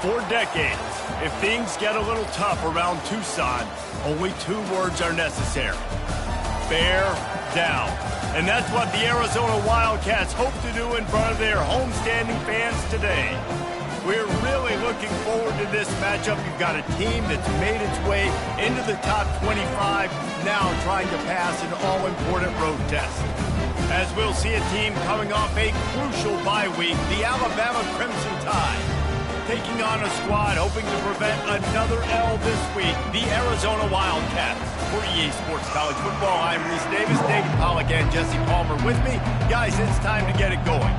For decades, if things get a little tough around Tucson, only 2 words are necessary. Bear down. And that's what the Arizona Wildcats hope to do in front of their homestanding fans today. We're really looking forward to this matchup. You've got a team that's made its way into the top 25, now trying to pass an all-important road test. As we'll see a team coming off a crucial bye week, the Alabama Crimson Tide, taking on a squad hoping to prevent another L this week, the Arizona Wildcats. For EA Sports College Football, I'm Reese Davis, David Pollack, and Jesse Palmer with me. Guys, it's time to get it going.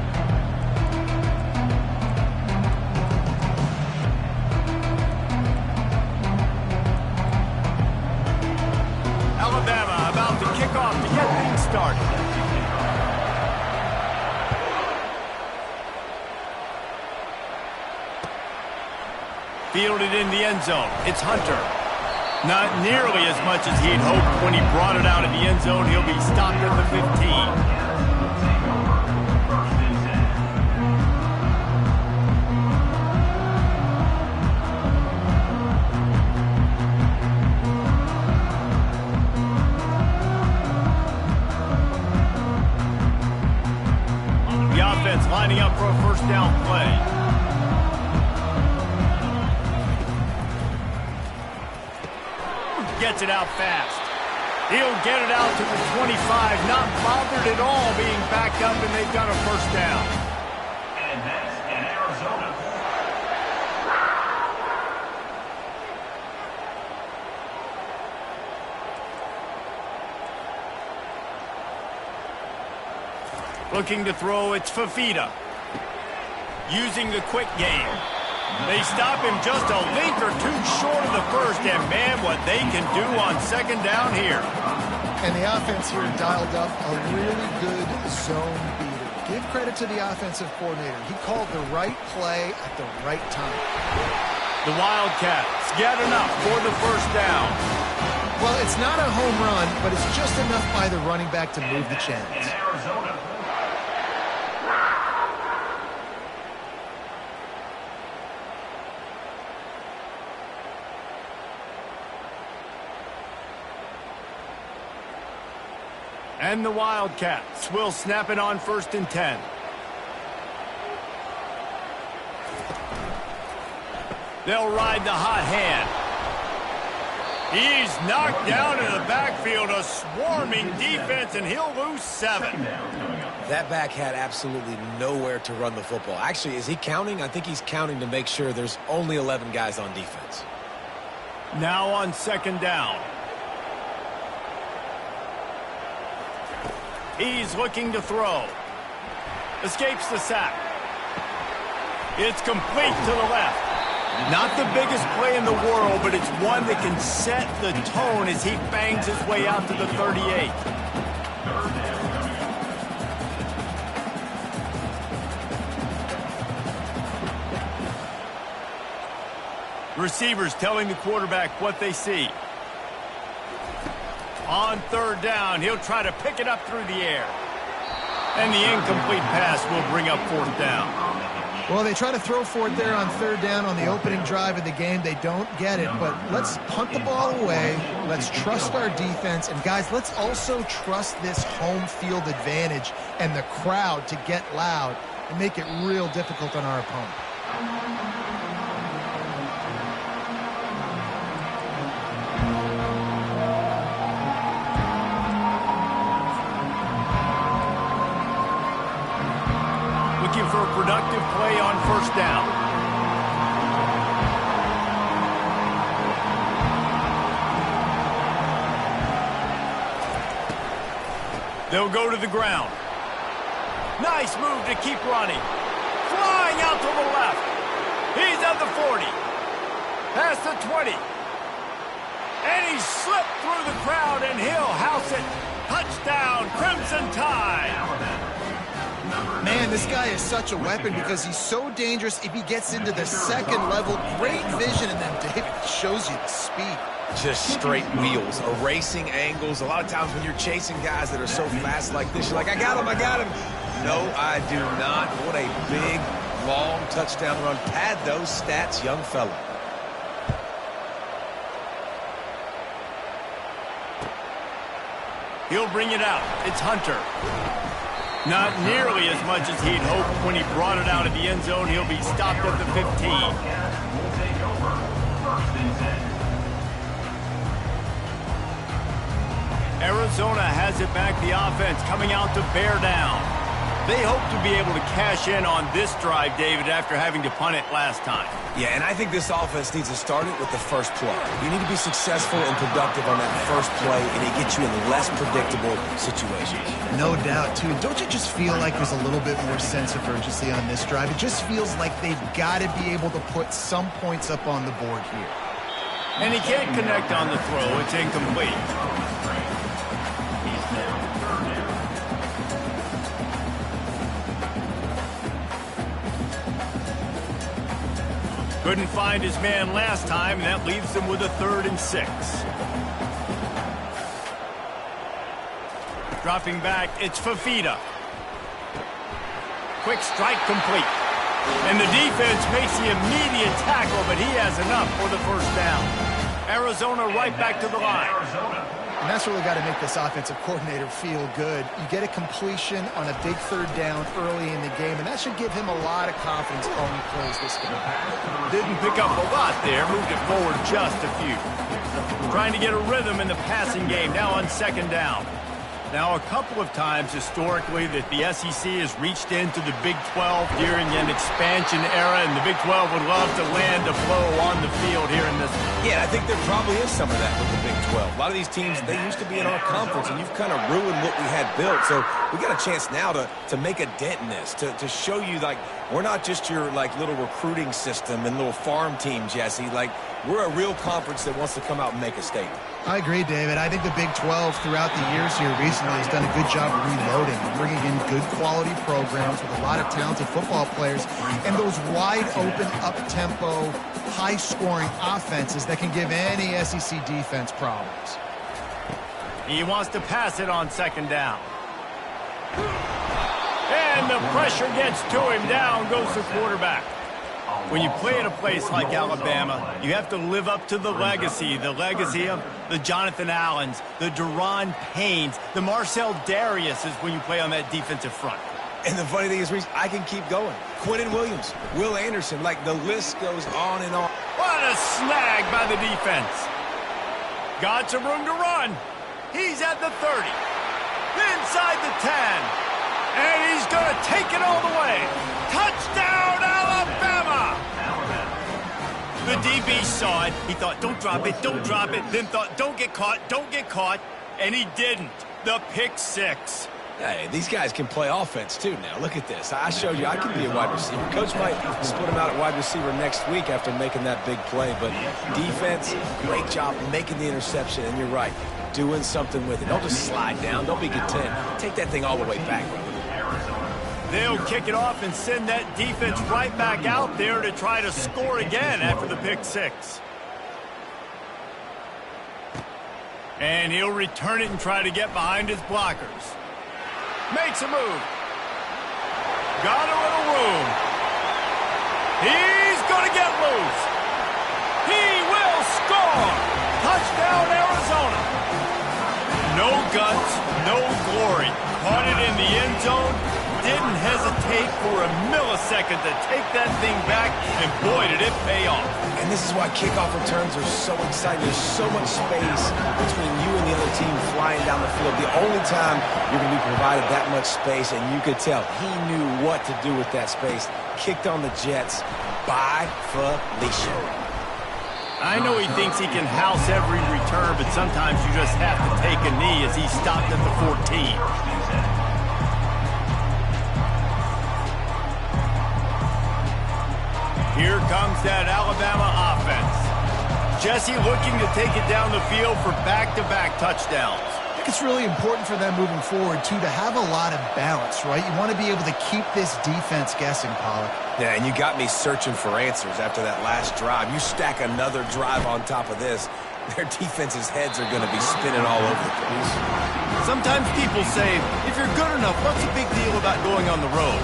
Alabama about to kick off to get things started. Fielded in the end zone. It's Hunter. Not nearly as much as he'd hoped when he brought it out in the end zone. He'll be stopped at the 15. The offense lining up for a first down play. Gets it out fast. He'll get it out to the 25, not bothered at all being backed up, and they've got a first down. And that's in Arizona. Looking to throw, it's Fafita. Using the quick game. They stop him just a length or 2 short of the first, and man, what they can do on second down here. And the offense here dialed up a really good zone beater. Give credit to the offensive coordinator. He called the right play at the right time. The Wildcats get enough for the first down. Well, it's not a home run, but it's just enough by the running back to move the chains. Arizona. And the Wildcats will snap it on 1st and 10. They'll ride the hot hand. He's knocked down in the backfield, a swarming defense, and he'll lose 7. That back had absolutely nowhere to run the football. Actually, is he counting? I think he's counting to make sure there's only 11 guys on defense. Now on 2nd down. He's looking to throw. Escapes the sack. It's complete to the left. Not the biggest play in the world, but it's one that can set the tone as he bangs his way out to the 38. Receivers telling the quarterback what they see. On 3rd down, he'll try to pick it up through the air. And the incomplete pass will bring up 4th down. Well, they try to throw for it there on 3rd down on the opening drive of the game. They don't get it, but let's punt the ball away. Let's trust our defense. And, guys, let's also trust this home field advantage and the crowd to get loud and make it real difficult on our opponent. For a productive play on 1st down. They'll go to the ground. Nice move to keep running. Flying out to the left. He's at the 40. Past the 20. And he slipped through the crowd, and he'll house it. Touchdown, Crimson Tide. Man, this guy is such a weapon because he's so dangerous if he gets into the 2nd level. Great vision, and then David shows you the speed. Just straight wheels, erasing angles. A lot of times when you're chasing guys that are so fast like this, you're like, I got him. No, I do not. What a big long touchdown run. Pad those stats, young fella. He'll bring it out. It's Hunter. Not nearly as much as he'd hoped when he brought it out of the end zone. He'll be stopped at the 15. Will take over. First and 10. Arizona has it back. The offense coming out to bear down. They hope to be able to cash in on this drive, David, after having to punt it last time. Yeah, and I think this offense needs to start it with the first play. You need to be successful and productive on that first play, and it gets you in less predictable situations. No doubt, too. Don't you just feel like there's a little bit more sense of urgency on this drive? It just feels like they've got to be able to put some points up on the board here. And he can't connect on the throw. It's incomplete. Couldn't find his man last time, and that leaves him with a 3rd and 6. Dropping back, it's Fafita. Quick strike complete. And the defense makes the immediate tackle, but he has enough for the first down. Arizona right back to the line. And that's really got to make this offensive coordinator feel good. You get a completion on a big 3rd down early in the game, and that should give him a lot of confidence calling plays this game. Didn't pick up a lot there, moved it forward just a few. Trying to get a rhythm in the passing game, now on 2nd down. Now, a couple of times historically that the SEC has reached into the Big 12 during an expansion era, and the Big 12 would love to land a blow on the field here in this one. Yeah, I think there probably is some of that with the Big 12. A lot of these teams, they used to be in our conference, and you've kind of ruined what we had built. So we got a chance now to make a dent in this, to show you, like, we're not just your, like, little recruiting system and little farm team, Jesse. Like, we're a real conference that wants to come out and make a statement. I agree, David. I think the Big 12 throughout the years here recently has done a good job of reloading, bringing in good quality programs with a lot of talented football players and those wide open, up-tempo, high-scoring offenses that can give any SEC defense problems. He wants to pass it on 2nd down. And the pressure gets to him. Down goes the quarterback. When you play at a place like Alabama, you have to live up to the legacy of the Jonathan Allens, the Deron Paynes, the Marcel Dariuses when you play on that defensive front. And the funny thing is, Reese, I can keep going. Quentin Williams, Will Anderson, like the list goes on and on. What a snag by the defense. Got some room to run. He's at the 30, inside the 10, and he's going to take it all the way. Touchdown, Alabama! The DB saw it. He thought, don't drop it, then thought, don't get caught, and he didn't. The pick 6. Hey, these guys can play offense, too, now. Look at this. I showed you I can be a wide receiver. Coach might split him out at wide receiver next week after making that big play, but defense, great job making the interception, and you're right, doing something with it. Don't just slide down. Don't be content. Take that thing all the way back, brother. They'll kick it off and send that defense right back out there to try to score again after the pick 6. And he'll return it and try to get behind his blockers. Makes a move. Got a little room. He's going to get loose. He will score. Touchdown, Arizona. No guts, no glory. Caught it in the end zone. Didn't hesitate for a millisecond to take that thing back, and boy, did it pay off. And this is why kickoff returns are so exciting. There's so much space between you and the other team flying down the field. The only time you're going to be provided that much space, and you could tell he knew what to do with that space. Kicked on the Jets by Felicia. I know he thinks he can house every return, but sometimes you just have to take a knee as he stopped at the 14. Here comes that Alabama offense. Jesse looking to take it down the field for back-to-back touchdowns. I think it's really important for them moving forward, too, to have a lot of balance, right? You want to be able to keep this defense guessing, Pollock. Yeah, and you got me searching for answers after that last drive. You stack another drive on top of this, their defense's heads are going to be spinning all over the place. Sometimes people say, if you're good enough, what's the big deal about going on the road?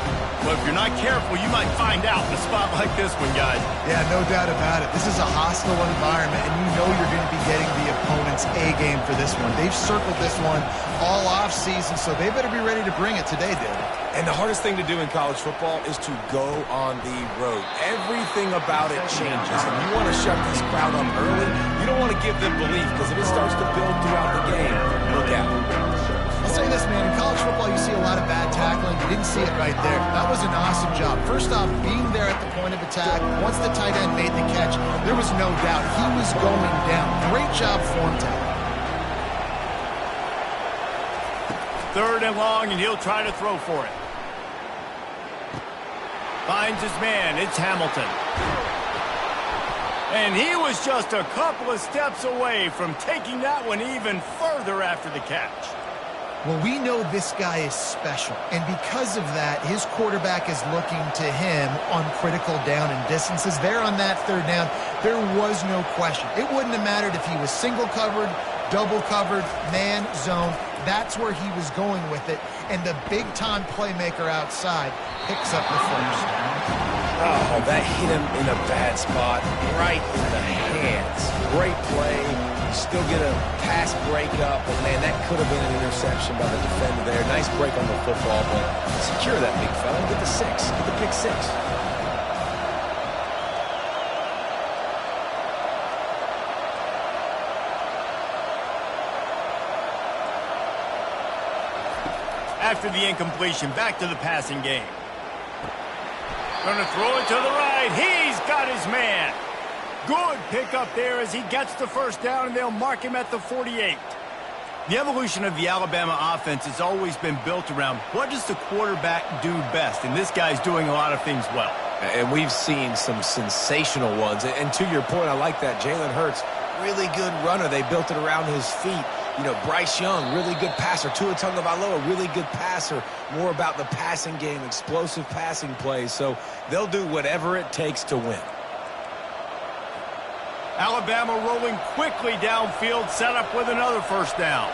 But if you're not careful, you might find out in a spot like this one, guys. Yeah, no doubt about it. This is a hostile environment, and you know you're going to be getting the opponent's A game for this one. They've circled this one all off-season, so they better be ready to bring it today, David. And the hardest thing to do in college football is to go on the road. Everything about it changes, and you want to shut this crowd up early. You don't want to give them belief, because if it starts to build throughout the game, look out. I'll say this, man. In college football, you see a lot of bad tackling. You didn't see it right there. That was an awesome job. First off, being there at the point of attack, once the tight end made the catch, there was no doubt he was going down. Great job form tackle. 3rd and long, and he'll try to throw for it. Finds his man. It's Hamilton. And he was just a couple of steps away from taking that one even further after the catch. Well, we know this guy is special, and because of that, his quarterback is looking to him on critical down and distances. There on that 3rd down, there was no question. It wouldn't have mattered if he was single covered, double covered, man, zone. That's where he was going with it, and the big-time playmaker outside picks up the first. Oh, that hit him in a bad spot, right in the hands. Great play. You still get a pass breakup, but, man, that could have been an interception by the defender there. Nice break on the football, but secure that big fella. Get the 6. Get the pick 6. After the incompletion, back to the passing game. Gonna throw it to the right. He's got his man. Good pickup there as he gets the first down, and they'll mark him at the 48. The evolution of the Alabama offense has always been built around what does the quarterback do best, and this guy's doing a lot of things well. And we've seen some sensational ones. And to your point, I like that. Jalen Hurts, really good runner. They built it around his feet. You know, Bryce Young, really good passer. Tua Tagovailoa, really good passer. More about the passing game, explosive passing plays. So they'll do whatever it takes to win. Alabama rolling quickly downfield, set up with another first down.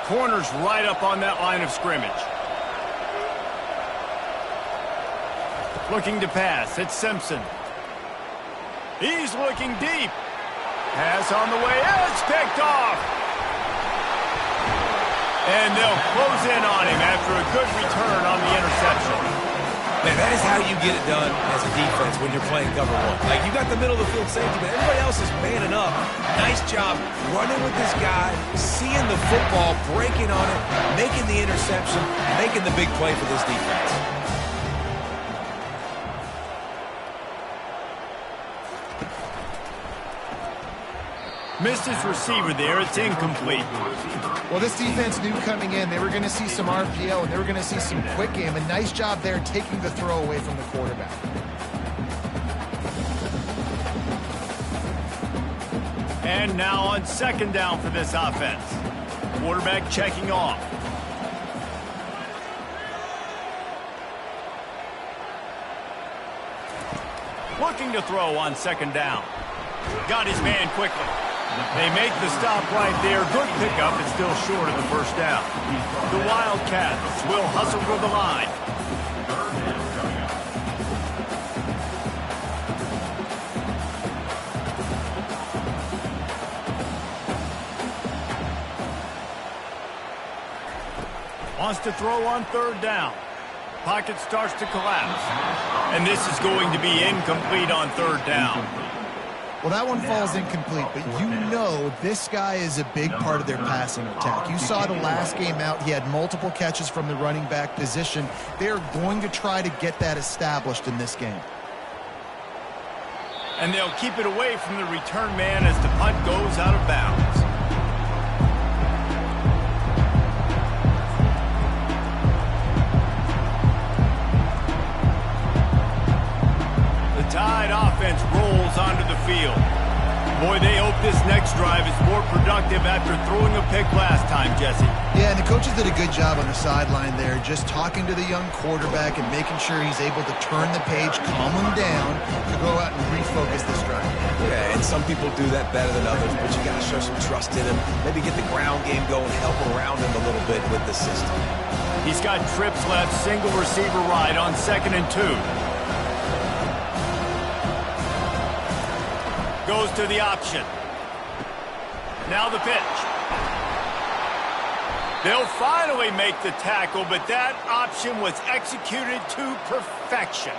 Corners right up on that line of scrimmage. Looking to pass, it's Simpson. He's looking deep. Pass on the way, it's picked off. And they'll close in on him after a good return on the interception. Man, that is how you get it done as a defense when you're playing cover 1. Like, you got the middle of the field safety, but everybody else is manning up. Nice job running with this guy, seeing the football, breaking on it, making the interception, making the big play for this defense. Missed his receiver there. It's incomplete. Well, this defense knew coming in they were going to see some RPO and they were going to see some quick game. A nice job there taking the throw away from the quarterback. And now on 2nd down for this offense. Quarterback checking off. Looking to throw on 2nd down. Got his man quickly. They make the stop right there. Good pickup. It's still short of the first down. The Wildcats will hustle for the line. Wants to throw on 3rd down. Pocket starts to collapse. And this is going to be incomplete on 3rd down. Well, that one falls incomplete, but you know this guy is a big part of their passing attack. You saw the last game out, he had multiple catches from the running back position. They're going to try to get that established in this game. And they'll keep it away from the return man as the punt goes out of bounds. Tide offense rolls onto the field. Boy, they hope this next drive is more productive after throwing a pick last time, Jesse. Yeah, and the coaches did a good job on the sideline there, just talking to the young quarterback and making sure he's able to turn the page, calm him down, to go out and refocus this drive. Yeah, and some people do that better than others, but you got to show some trust in him. Maybe get the ground game going, help around him a little bit with the system. He's got trips left, single receiver right on 2nd and 2. Goes to the option. Now the pitch. They'll finally make the tackle, but that option was executed to perfection.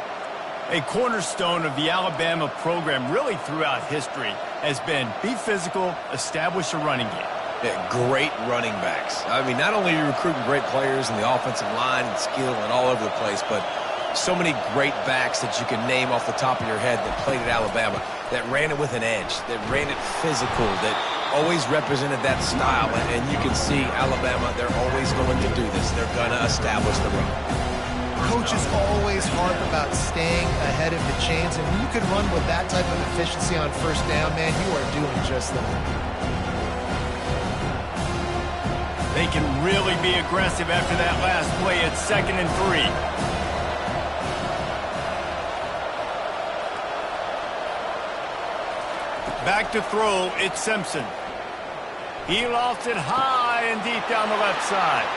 A cornerstone of the Alabama program really throughout history has been be physical, establish a running game. Yeah, great running backs. I mean, not only are you recruiting great players in the offensive line and skill and all over the place, but so many great backs that you can name off the top of your head that played at Alabama, that ran it with an edge, that ran it physical, that always represented that style. And you can see Alabama, they're always going to do this. They're going to establish the run. Coaches always harp about staying ahead of the chains, and when you can run with that type of efficiency on first down, man, you are doing just that. They can really be aggressive after that last play at 2nd and 3. Back to throw, it's Simpson. He lofts it high and deep down the left side.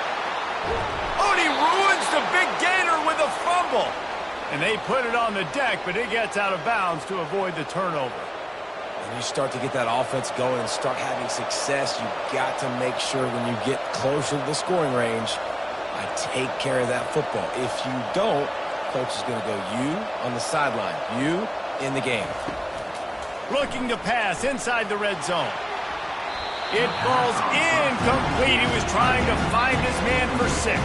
Oh, and he ruins the big gainer with a fumble. And they put it on the deck, but it gets out of bounds to avoid the turnover. When you start to get that offense going and start having success, you've got to make sure when you get closer to the scoring range, I take care of that football. If you don't, coach is going to go you on the sideline, you in the game. Looking to pass inside the red zone. It falls incomplete. He was trying to find his man for 6.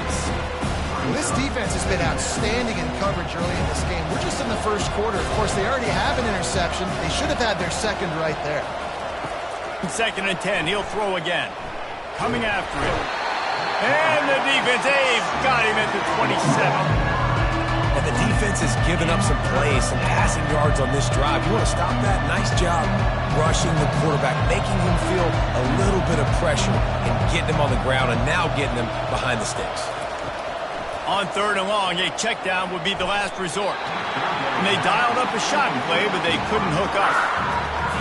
This defense has been outstanding in coverage early in this game. We're just in the first quarter. Of course, they already have an interception. They should have had their second right there. 2nd and 10. He'll throw again. Coming after him. And the defense, they've got him at the 27. And the defense has given up some plays, some passing yards on this drive. You want to stop that? Nice job rushing the quarterback, making him feel a little bit of pressure and getting him on the ground and now getting him behind the sticks. On 3rd and long, a check down would be the last resort. And they dialed up a shot play, but they couldn't hook up.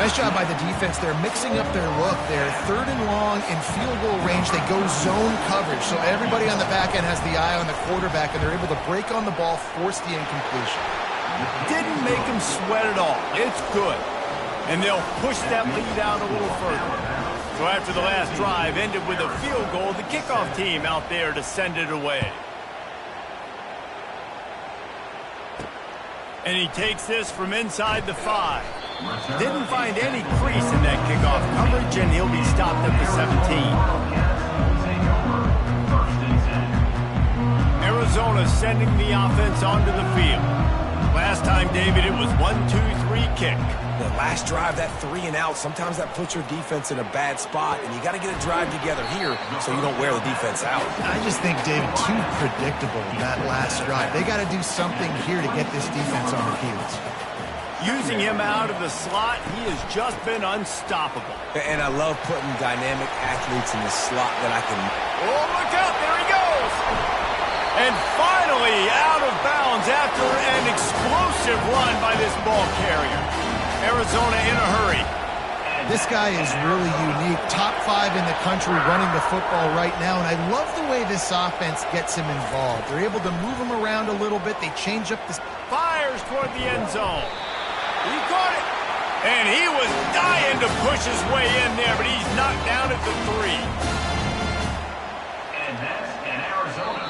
Nice job by the defense. They're mixing up their look. They're 3rd and long in field goal range. They go zone coverage, so everybody on the back end has the eye on the quarterback, and they're able to break on the ball, force the incompletion. Didn't make them sweat at all. It's good. And they'll push that lead out a little further. So after the last drive ended with a field goal, the kickoff team out there to send it away. And he takes this from inside the 5. Didn't find any crease in that kickoff coverage, and he'll be stopped at the 17. Arizona sending the offense onto the field. Last time, David, it was 1-2-3 kick. The last drive, that 3 and out, sometimes that puts your defense in a bad spot, and you got to get a drive together here so you don't wear the defense out. I just think, David, too predictable that last drive. They got to do something here to get this defense on the field. Using him out of the slot, he has just been unstoppable. And I love putting dynamic athletes in the slot that I can... Oh, look out, there he goes! And finally out of bounds after an explosive run by this ball carrier. Arizona in a hurry. This guy is really unique. Top 5 in the country running the football right now, and I love the way this offense gets him involved. They're able to move him around a little bit. They change up the... Fires toward the end zone. He caught it. And he was dying to push his way in there, but he's knocked down at the 3. And that's an Arizona.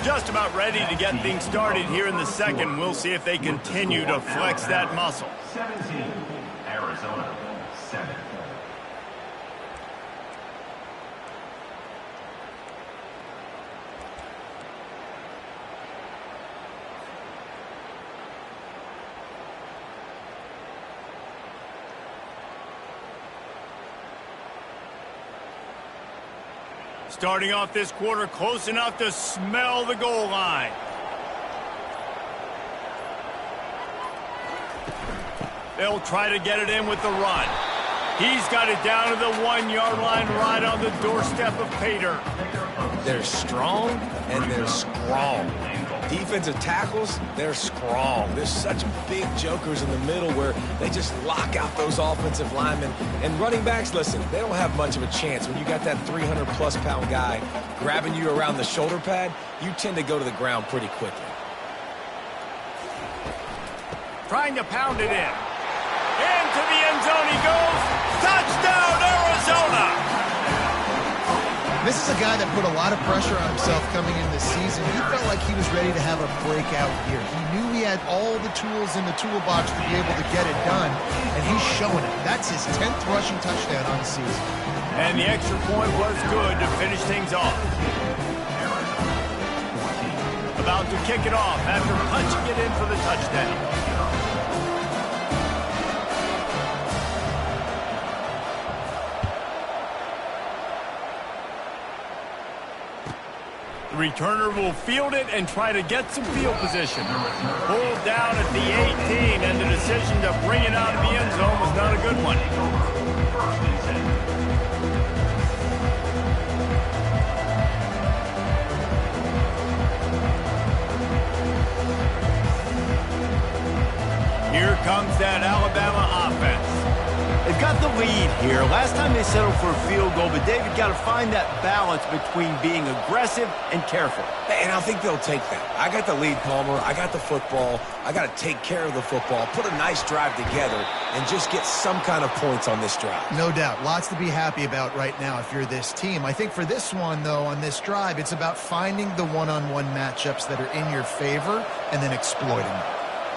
Just about ready to get things started here in the second. We'll see if they continue to flex that muscle. 17, Arizona, 7. Starting off this quarter close enough to smell the goal line. They'll try to get it in with the run. He's got it down to the 1-yard line right on the doorstep of Pater. They're strong and they're strong. defensive tackles, they're strong. There's such big jokers in the middle where they just lock out those offensive linemen. And running backs, listen, they don't have much of a chance. When you got that 300-plus pound guy grabbing you around the shoulder pad, you tend to go to the ground pretty quickly. Trying to pound it in. Into the end zone he goes. Touchdown, Arizona! This is a guy that put a lot of pressure on himself coming into this season. He felt like he was ready to have a breakout year. He knew he had all the tools in the toolbox to be able to get it done, and he's showing it. That's his 10th rushing touchdown on the season. And the extra point was good to finish things off. About to kick it off after punching it in for the touchdown. The returner will field it and try to get some field position. Pulled down at the 18, and the decision to bring it out of the end zone was not a good one. Here comes that Alabama offense. They've got the lead here. Last time they settled for a field goal, but David got to find that balance between being aggressive and careful. And I think they'll take that. I got the lead, Palmer. I got the football. I got to take care of the football, put a nice drive together, and just get some kind of points on this drive. No doubt. Lots to be happy about right now if you're this team. I think for this one, though, on this drive, it's about finding the one-on-one matchups that are in your favor and then exploiting them.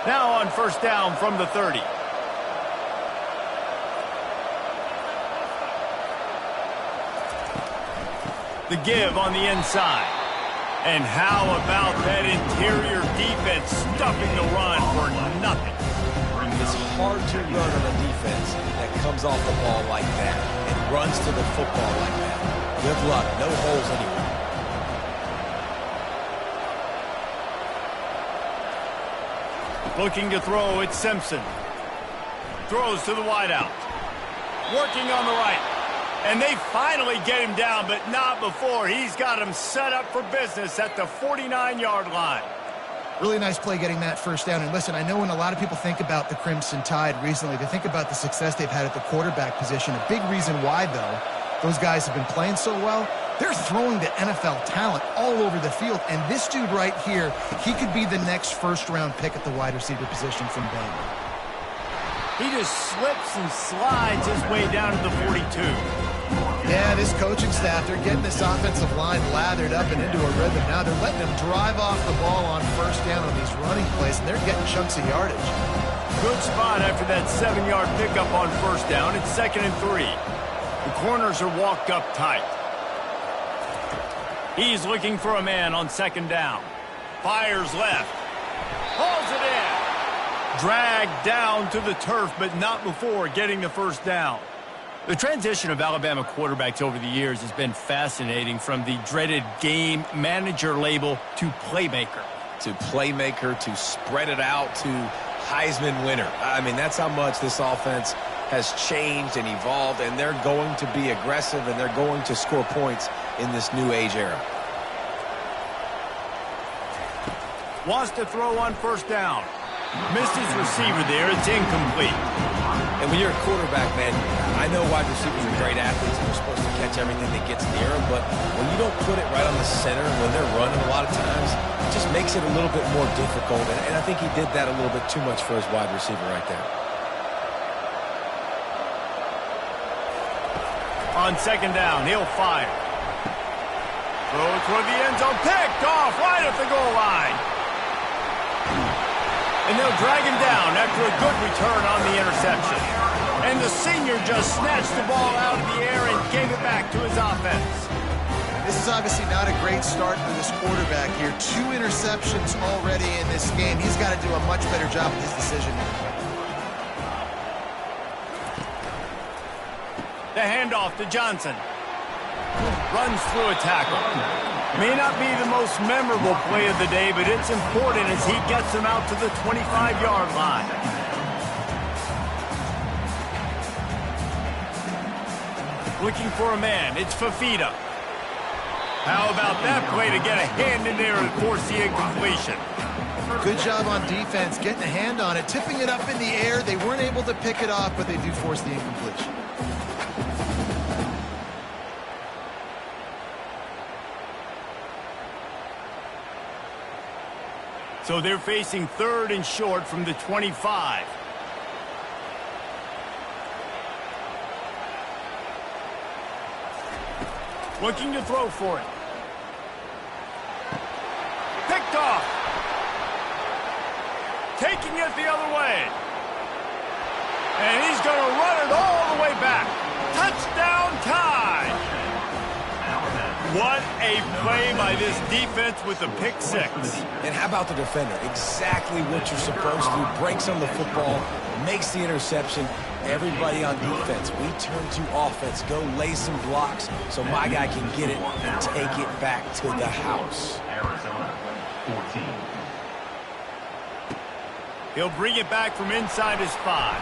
Now on first down from the 30. The give on the inside. And how about that interior defense stuffing the run for nothing? It's hard to run on a defense that comes off the ball like that and runs to the football like that. Good luck. No holes anywhere. Looking to throw, it's Simpson. Throws to the wideout. Working on the right. And they finally get him down, but not before. He's got him set up for business at the 49-yard line. Really nice play getting that first down. And listen, I know when a lot of people think about the Crimson Tide recently, they think about the success they've had at the quarterback position. A big reason why, though, those guys have been playing so well, they're throwing to NFL talent all over the field. And this dude right here, he could be the next first-round pick at the wide receiver position from Baylor. He just slips and slides his way down to the 42. Yeah, this coaching staff, they're getting this offensive line lathered up and into a rhythm. Now they're letting them drive off the ball on first down on these running plays, and they're getting chunks of yardage. Good spot after that 7-yard pickup on first down. It's 2nd and 3. The corners are walked up tight. He's looking for a man on 2nd down. Fires left. Hauls it in. Dragged down to the turf, but not before getting the first down. The transition of Alabama quarterbacks over the years has been fascinating, from the dreaded game manager label to playmaker. To playmaker, to spread it out, to Heisman winner. I mean, that's how much this offense has changed and evolved, and they're going to be aggressive, and they're going to score points in this new age era. Wants to throw on first down. Missed his receiver there. It's incomplete. And when you're a quarterback, man, I know wide receivers are great athletes and they're supposed to catch everything that gets near them, but when you don't put it right on the center, when they're running a lot of times, it just makes it a little bit more difficult. And I think he did that a little bit too much for his wide receiver right there. On 2nd down, he'll fire. Throw toward the end zone. Picked off right at the goal line. And they'll drag him down after a good return on the interception. And the senior just snatched the ball out of the air and gave it back to his offense. This is obviously not a great start for this quarterback here. 2 interceptions already in this game. He's got to do a much better job with his decision making. The handoff to Johnson. Runs through a tackle. May not be the most memorable play of the day, but it's important as he gets him out to the 25-yard line. Looking for a man. It's Fafita. How about that play to get a hand in there and force the incompletion? Good job on defense, getting a hand on it, tipping it up in the air. They weren't able to pick it off, but they do force the incompletion. So they're facing 3rd and short from the 25. Looking to throw for it. Picked off. Taking it the other way. And he's going to run it all the way back. Touchdown tie. What a play by this defense with a pick 6. And how about the defender? Exactly what you're supposed to. Breaks on the football, makes the interception. Everybody on defense, we turn to offense. Go lay some blocks so my guy can get it and take it back to the house. Arizona, 14. He'll bring it back from inside his 5.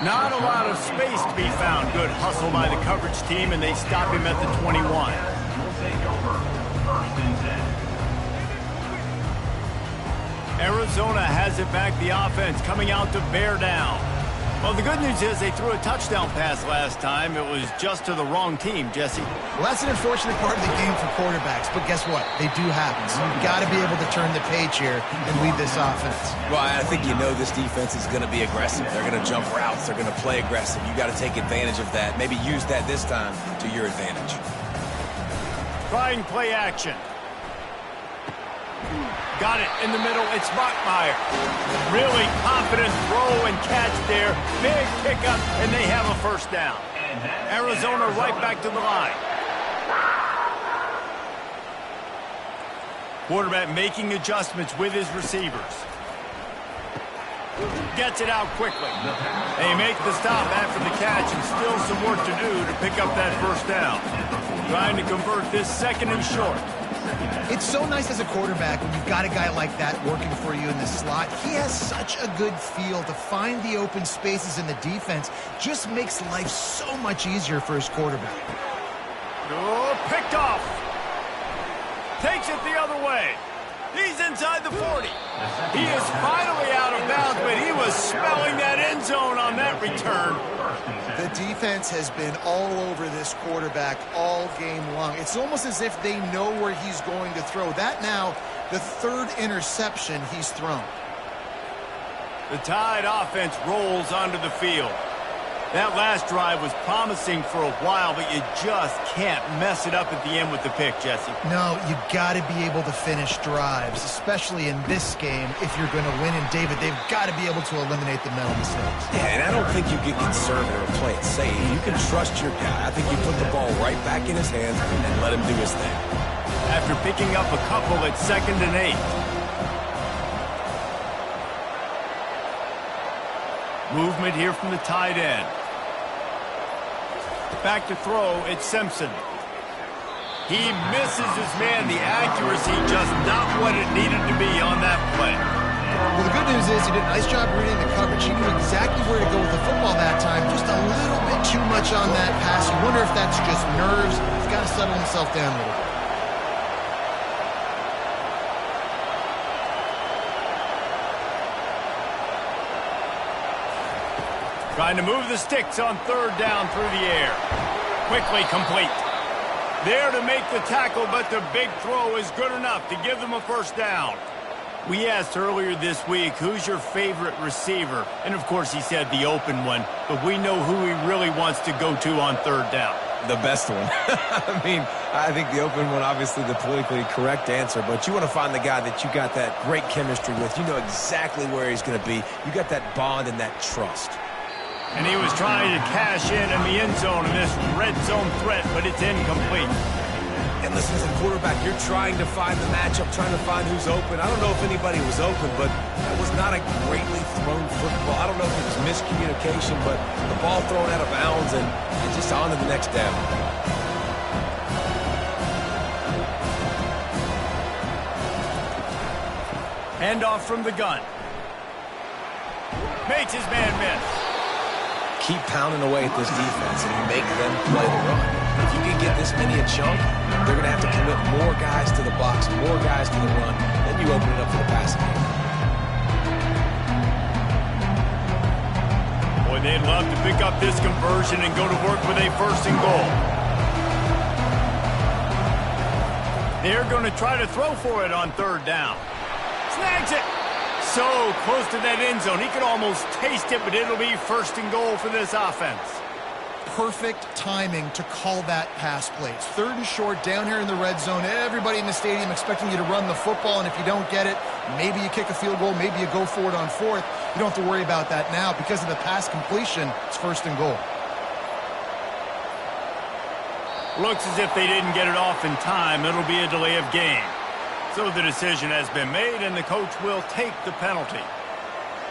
Not a lot of space to be found. Good hustle by the coverage team, and they stop him at the 21. We'll take over 1st and 10. Arizona has it back, the offense coming out to bear down. Well, the good news is they threw a touchdown pass last time. It was just to the wrong team, Jesse. Well, that's an unfortunate part of the game for quarterbacks, but guess what? They do happen. So you've got to be able to turn the page here and lead this offense. Well, I think you know this defense is going to be aggressive. They're going to jump routes. They're going to play aggressive. You got to take advantage of that. Maybe use that this time to your advantage. Trying play action. Got it in the middle. It's Bachmeier. Really confident throw and catch there. Big pickup, and they have a 1st down. Arizona right back to the line. Quarterback making adjustments with his receivers. Gets it out quickly. They make the stop after the catch, and still some work to do to pick up that 1st down. Trying to convert this 2nd and short. It's so nice as a quarterback when you've got a guy like that working for you in the slot. He has such a good feel to find the open spaces in the defense. Just makes life so much easier for his quarterback. Oh, picked off. Takes it the other way. He's inside the 40. He is finally out of bounds, but he was smelling that end zone on that return. The defense has been all over this quarterback all game long. It's almost as if they know where he's going to throw. That now, the 3rd interception he's thrown. The Tide offense rolls onto the field. That last drive was promising for a while, but you just can't mess it up at the end with the pick, Jesse. No, you got to be able to finish drives, especially in this game if you're going to win. And David, they've got to be able to eliminate the mental mistakes. Yeah, and I don't think you get conservative or play it safe. You can trust your guy. I think you put the ball right back in his hands and let him do his thing. After picking up a couple at 2nd and 8. Movement here from the tight end. Back to throw, it's Simpson. He misses his man. The accuracy just not what it needed to be on that play. Well, the good news is he did a nice job reading the coverage. He knew exactly where to go with the football that time. Just a little bit too much on that pass. You wonder if that's just nerves. He's got to settle himself down a little bit. Trying to move the sticks on 3rd down through the air. Quickly complete. There to make the tackle, but the big throw is good enough to give them a 1st down. We asked earlier this week, who's your favorite receiver? And, of course, he said the open one, but we know who he really wants to go to on 3rd down. The best one. I mean, I think the open one, obviously the politically correct answer, but you want to find the guy that you got that great chemistry with. You know exactly where he's going to be. You got that bond and that trust. And he was trying to cash in the end zone in this red zone threat, but it's incomplete. And listen, as a quarterback, you're trying to find the matchup, trying to find who's open. I don't know if anybody was open, but that was not a greatly thrown football. I don't know if it was miscommunication, but the ball thrown out of bounds and just on to the next down. Handoff from the gun. Makes his man miss. keep pounding away at this defense and make them play the run. If you can get this many a chunk, they're going to have to commit more guys to the box, more guys to the run. Then you open it up for the passing game. Boy, they'd love to pick up this conversion and go to work with a 1st and goal. They're going to try to throw for it on 3rd down. Snags it. So close to that end zone. He could almost taste it, but it'll be 1st and goal for this offense. Perfect timing to call that pass plays. 3rd and short down here in the red zone. Everybody in the stadium expecting you to run the football, and if you don't get it, maybe you kick a field goal, maybe you go for it on 4th. You don't have to worry about that now. Because of the pass completion, it's 1st and goal. Looks as if they didn't get it off in time. It'll be a delay of game. So the decision has been made, and the coach will take the penalty.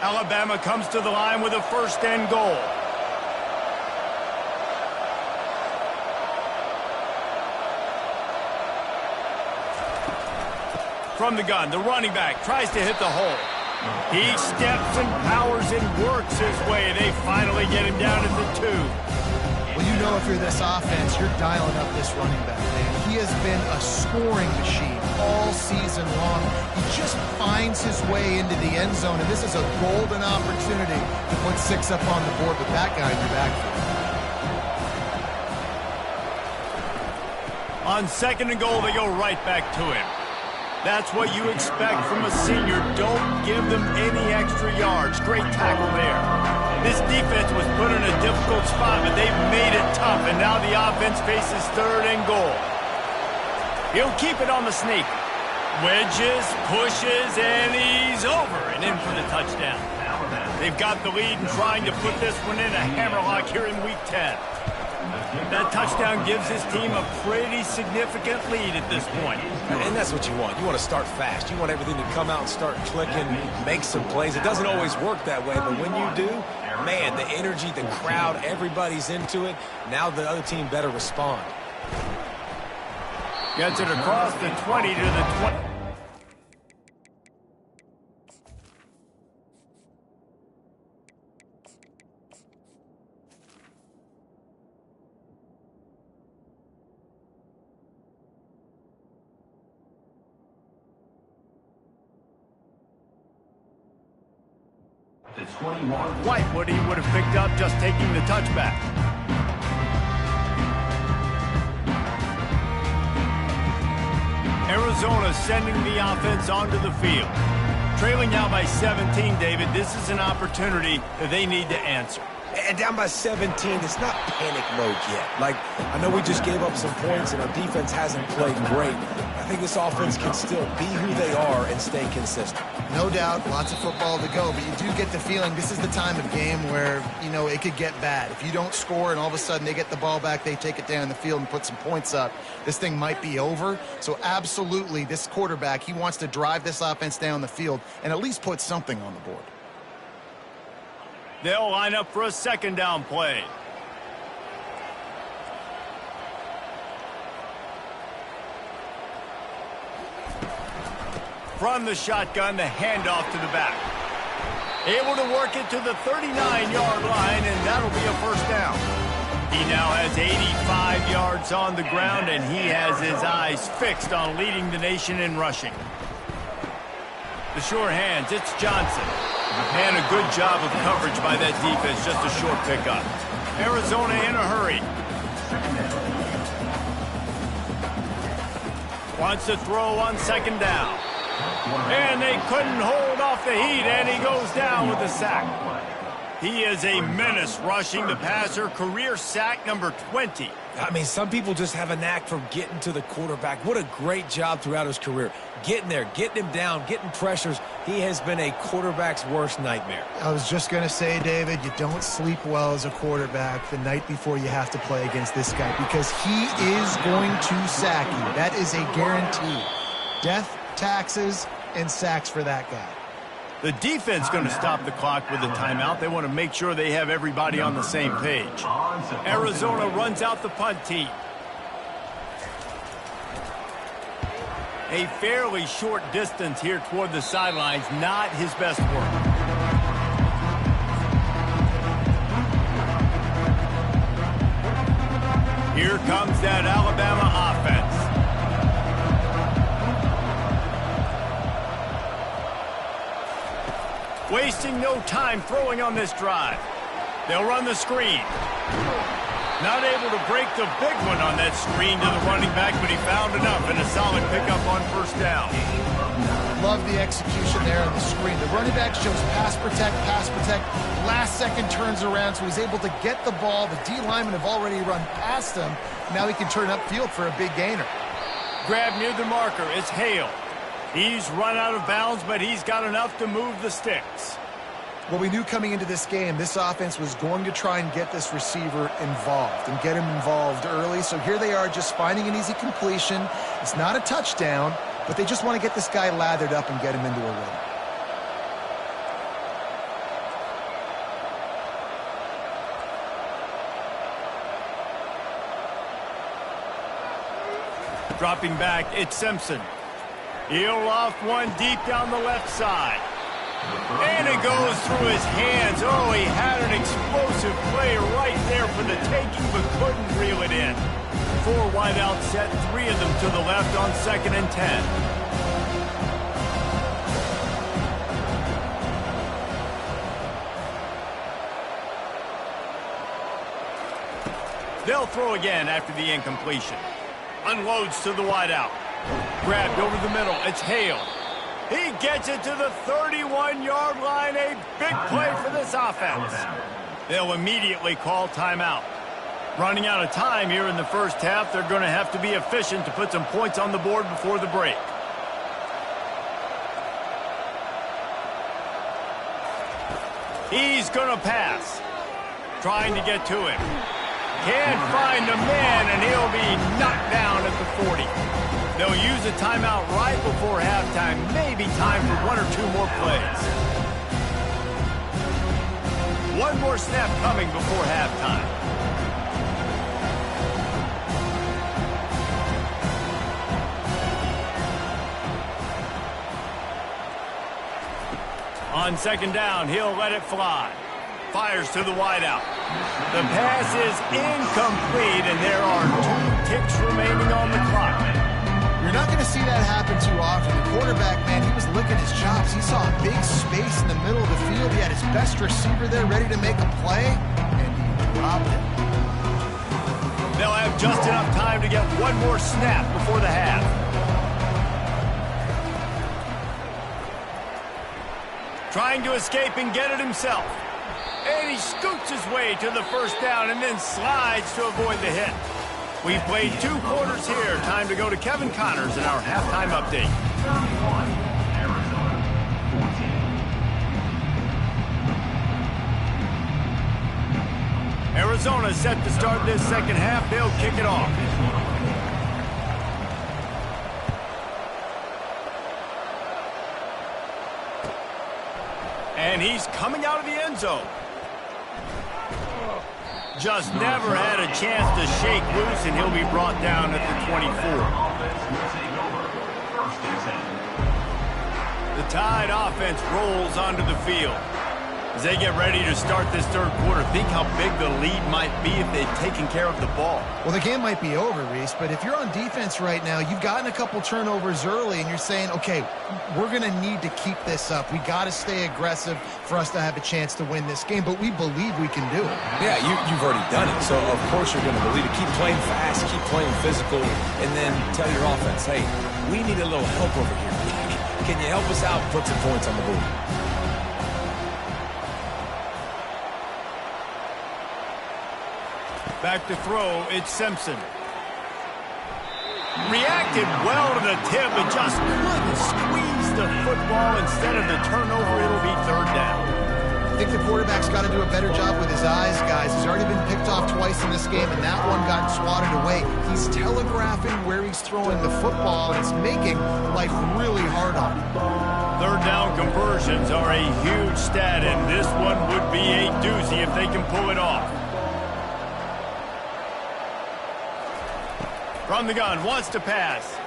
Alabama comes to the line with a 1st and goal. From the gun, the running back tries to hit the hole. He steps and powers and works his way. They finally get him down at the 2. Well, you know if you're this offense, you're dialing up this running back, man. He has been a scoring machine all season long. He just finds his way into the end zone, and this is a golden opportunity to put 6 up on the board with that guy in your backfield. On 2nd and goal, they go right back to him. That's what you expect from a senior. Don't give them any extra yards. Great tackle there. This defense was put in a difficult spot, but they've made it tough, and now the offense faces 3rd and goal. He'll keep it on the sneak. Wedges, pushes, and he's over and in for the touchdown. They've got the lead and trying to put this one in a hammerlock here in Week 10. That touchdown gives his team a pretty significant lead at this point. And that's what you want. You want to start fast. You want everything to come out and start clicking, make some plays. It doesn't always work that way, but when you do, man, the energy, the crowd, everybody's into it. Now the other team better respond. Gets it across the 20 to the 20. The 21. Whitewood he would have picked up just taking the touchback. Arizona sending the offense onto the field. Trailing now by 17, David. This is an opportunity that they need to answer. And down by 17, it's not panic mode yet. Like, I know we just gave up some points and our defense hasn't played great. I think this offense can still be who they are and stay consistent. No doubt, lots of football to go, but you do get the feeling this is the time of game where, you know, it could get bad. If you don't score and all of a sudden they get the ball back, they take it down the field and put some points up, this thing might be over. So absolutely, this quarterback, he wants to drive this offense down the field and at least put something on the board. They'll line up for a 2nd down play. From the shotgun, the handoff to the back. Able to work it to the 39-yard line, and that'll be a 1st down. He now has 85 yards on the ground, and he has his eyes fixed on leading the nation in rushing. The sure hands, it's Johnson. And a good job of coverage by that defense, just a short pickup. Arizona in a hurry. Wants to throw on 2nd down. And they couldn't hold off the heat, and he goes down with the sack. He is a menace rushing the passer, career sack number 20. I mean, some people just have a knack for getting to the quarterback. What a great job throughout his career. Getting there, getting him down, getting pressures. He has been a quarterback's worst nightmare. I was just going to say, David, you don't sleep well as a quarterback the night before you have to play against this guy because he is going to sack you. That is a guarantee. Death, taxes, and sacks for that guy. The defense going to stop the clock with a timeout. They want to make sure they have everybody on the same page. Arizona runs out the punt team. A fairly short distance here toward the sidelines, not his best work. Here comes that Alabama offense. Wasting no time throwing on this drive. They'll run the screen. Not able to break the big one on that screen to the running back, but he found enough and a solid pickup on first down. Love the execution there on the screen. The running back shows pass protect, last second turns around, so he's able to get the ball. The D linemen have already run past him. Now he can turn upfield for a big gainer. Grab near the marker. It's Hale. He's run out of bounds, but he's got enough to move the sticks. Well, we knew coming into this game, this offense was going to try and get this receiver involved and get him involved early. So here they are just finding an easy completion. It's not a touchdown, but they just want to get this guy lathered up and get him into a rhythm. Dropping back, it's Simpson. He'll loft one deep down the left side. And it goes through his hands. Oh, he had an explosive play right there for the taking, but couldn't reel it in. 4 wideouts set, 3 of them to the left on 2nd and 10. They'll throw again after the incompletion. Unloads to the wideout. Grabbed over the middle. It's Hale. He gets it to the 31-yard line. A big play for this offense. They'll immediately call timeout. Running out of time here in the first half. They're going to have to be efficient to put some points on the board before the break. He's going to pass. Trying to get to him. Can't find a man, and he'll be knocked down at the 40. They'll use a timeout right before halftime. Maybe time for 1 or 2 more plays. 1 more snap coming before halftime. On 2nd down, he'll let it fly. Fires to the wideout. The pass is incomplete, and there are 2 ticks remaining on the clock. You're not going to see that happen too often. The quarterback, man, he was licking his chops. He saw a big space in the middle of the field. He had his best receiver there ready to make a play, and he dropped it. They'll have just enough time to get 1 more snap before the half. Trying to escape and get it himself. And he scoots his way to the first down and then slides to avoid the hit. We've played 2 quarters here. Time to go to Kevin Connors in our halftime update. Arizona set to start this second half. They'll kick it off. And he's coming out of the end zone. Just never had a chance to shake loose, and he'll be brought down at the 24. The Tide offense rolls onto the field. As they get ready to start this 3rd quarter, think how big the lead might be if they'd taken care of the ball. Well, the game might be over, Reese, but if you're on defense right now, you've gotten a couple turnovers early, and you're saying, okay, we're going to need to keep this up. We got to stay aggressive for us to have a chance to win this game, but we believe we can do it. Yeah, you've already done it, so of course you're going to believe it. Keep playing fast, keep playing physical, and then tell your offense, hey, we need a little help over here. Can you help us out and put some points on the board? Back to throw, it's Simpson. Reacted well to the tip, but just couldn't squeeze the football. Instead of the turnover, it'll be 3rd down. I think the quarterback's got to do a better job with his eyes, guys. He's already been picked off twice in this game, and that one got swatted away. He's telegraphing where he's throwing the football, and it's making life really hard on him. 3rd down conversions are a huge stat, and this one would be a doozy if they can pull it off. From the gun, wants to pass.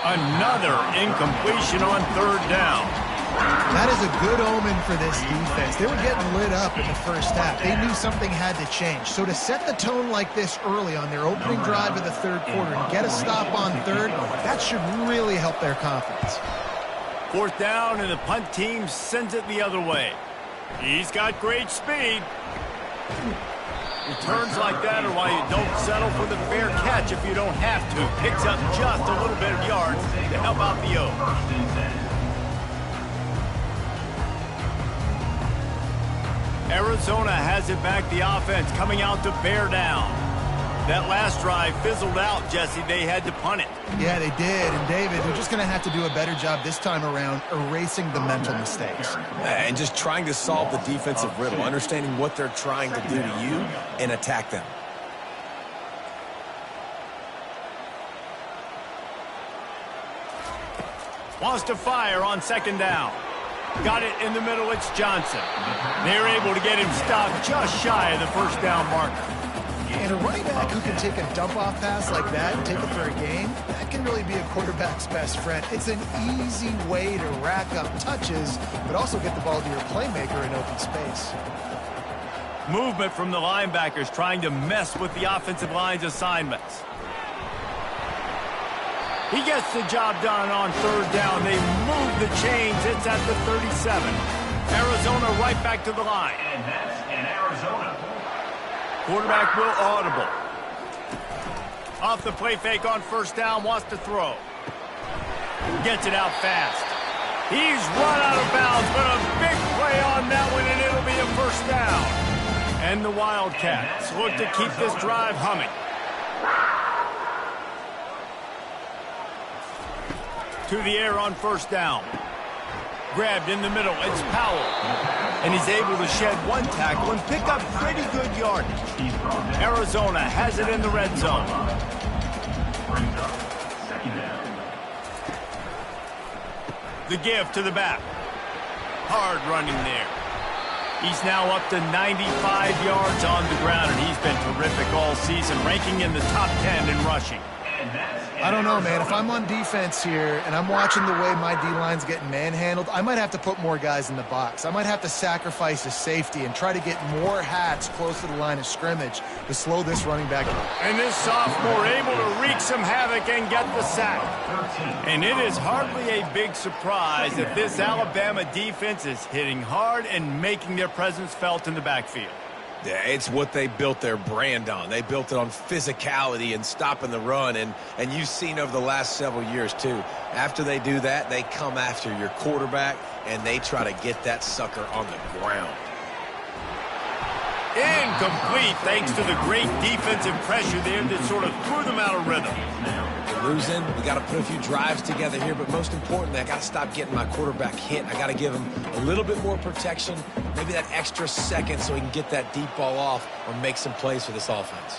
Another incompletion on 3rd down. That is a good omen for this defense. They were getting lit up in the first half. They knew something had to change. So to set the tone like this early on their opening drive of the third quarter and get a stop on third, that should really help their confidence. Fourth down, and the punt team sends it the other way. He's got great speed. Returns like that are why you don't settle for the fair catch if you don't have to. Picks up just a little bit of yards to help out the O. Arizona has it back, the offense coming out to bear down. That last drive fizzled out, Jesse. They had to punt it. Yeah, they did. And, David, they're just going to have to do a better job this time around erasing the mental mistakes. And just trying to solve the defensive riddle, understanding what they're trying to do to you and attack them. Wants to fire on second down. Got it in the middle, it's Johnson. They're able to get him stopped just shy of the first down marker. And a running back who can take a dump-off pass like that and take it for a gain, that can really be a quarterback's best friend. It's an easy way to rack up touches, but also get the ball to your playmaker in open space. Movement from the linebackers trying to mess with the offensive line's assignments. He gets the job done on third down. They move the chains. It's at the 37. Arizona right back to the line. And that's in Arizona. Quarterback will audible. Off the play fake on first down, wants to throw. Gets it out fast. He's run out of bounds, but a big play on that one, and it'll be a first down. And the Wildcats look to keep this drive humming. To the air on first down. Grabbed in the middle, it's Powell. And he's able to shed one tackle and pick up pretty good yardage. Arizona has it in the red zone. The give to the back. Hard running there. He's now up to 95 yards on the ground, and he's been terrific all season, ranking in the top 10 in rushing. I don't know, man. If I'm on defense here and I'm watching the way my D-line's getting manhandled, I might have to put more guys in the box. I might have to sacrifice a safety and try to get more hats close to the line of scrimmage to slow this running back down. And this sophomore able to wreak some havoc and get the sack. And it is hardly a big surprise that this Alabama defense is hitting hard and making their presence felt in the backfield. Yeah, it's what they built their brand on. They built it on physicality and stopping the run, and you've seen over the last several years, too. After they do that, they come after your quarterback, and they try to get that sucker on the ground. Incomplete, thanks to the great defensive pressure there that sort of threw them out of rhythm. Losing, we got to put a few drives together here, but most importantly, I got to stop getting my quarterback hit. I got to give him a little bit more protection, maybe that extra second so he can get that deep ball off or make some plays for this offense.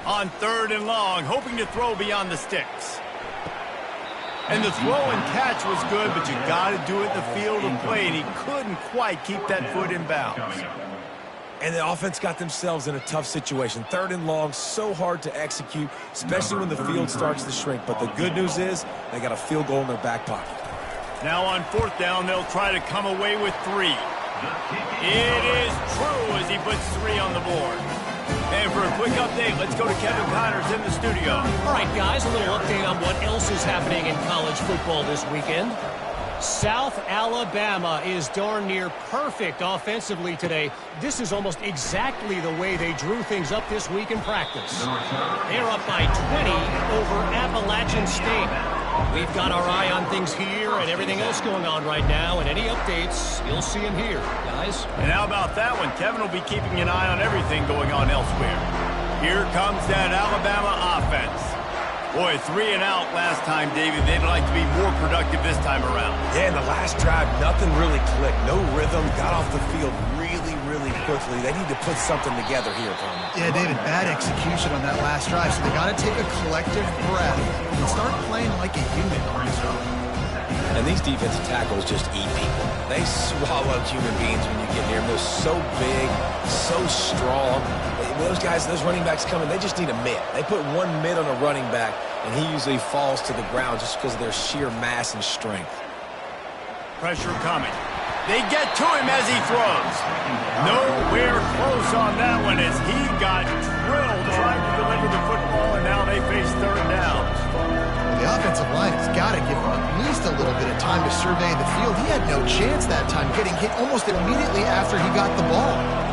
On third and long, hoping to throw beyond the sticks. And the throw and catch was good, but you got to do it in the field of play, and he couldn't quite keep that foot in bounds. And the offense got themselves in a tough situation. Third and long, so hard to execute, especially when the field starts to shrink. But the good news is they got a field goal in their back pocket. Now on fourth down, they'll try to come away with 3. It is true as he puts 3 on the board. And for a quick update, let's go to Kevin Connors in the studio. All right, guys, a little update on what else is happening in college football this weekend. South Alabama is darn near perfect offensively today. This is almost exactly the way they drew things up this week in practice. They're up by 20 over Appalachian State. We've got our eye on things here and everything else going on right now, and any updates, you'll see them here, guys. And how about that one? Kevin will be keeping an eye on everything going on elsewhere. Here comes that Alabama offense. Boy, 3 and out last time, David. They'd like to be more productive this time around. Yeah, in the last drive, nothing really clicked. No rhythm, got off the field really, really quickly. They need to put something together here, Palmer. Yeah, David, bad execution on that last drive, so they got to take a collective breath and start playing like a unit on this one. And these defensive tackles just eat people. They swallow human beings when you get near them. They're so big, so strong. Those guys, those running backs coming, they just need a mid. They put one mid on a running back, and he usually falls to the ground just because of their sheer mass and strength. Pressure coming. They get to him as he throws. Nowhere close on that one as he got drilled trying to deliver the football, and now they face third down. The offensive line has got to give him at least a little bit of time to survey the field. He had no chance that time, getting hit almost immediately after he got the ball.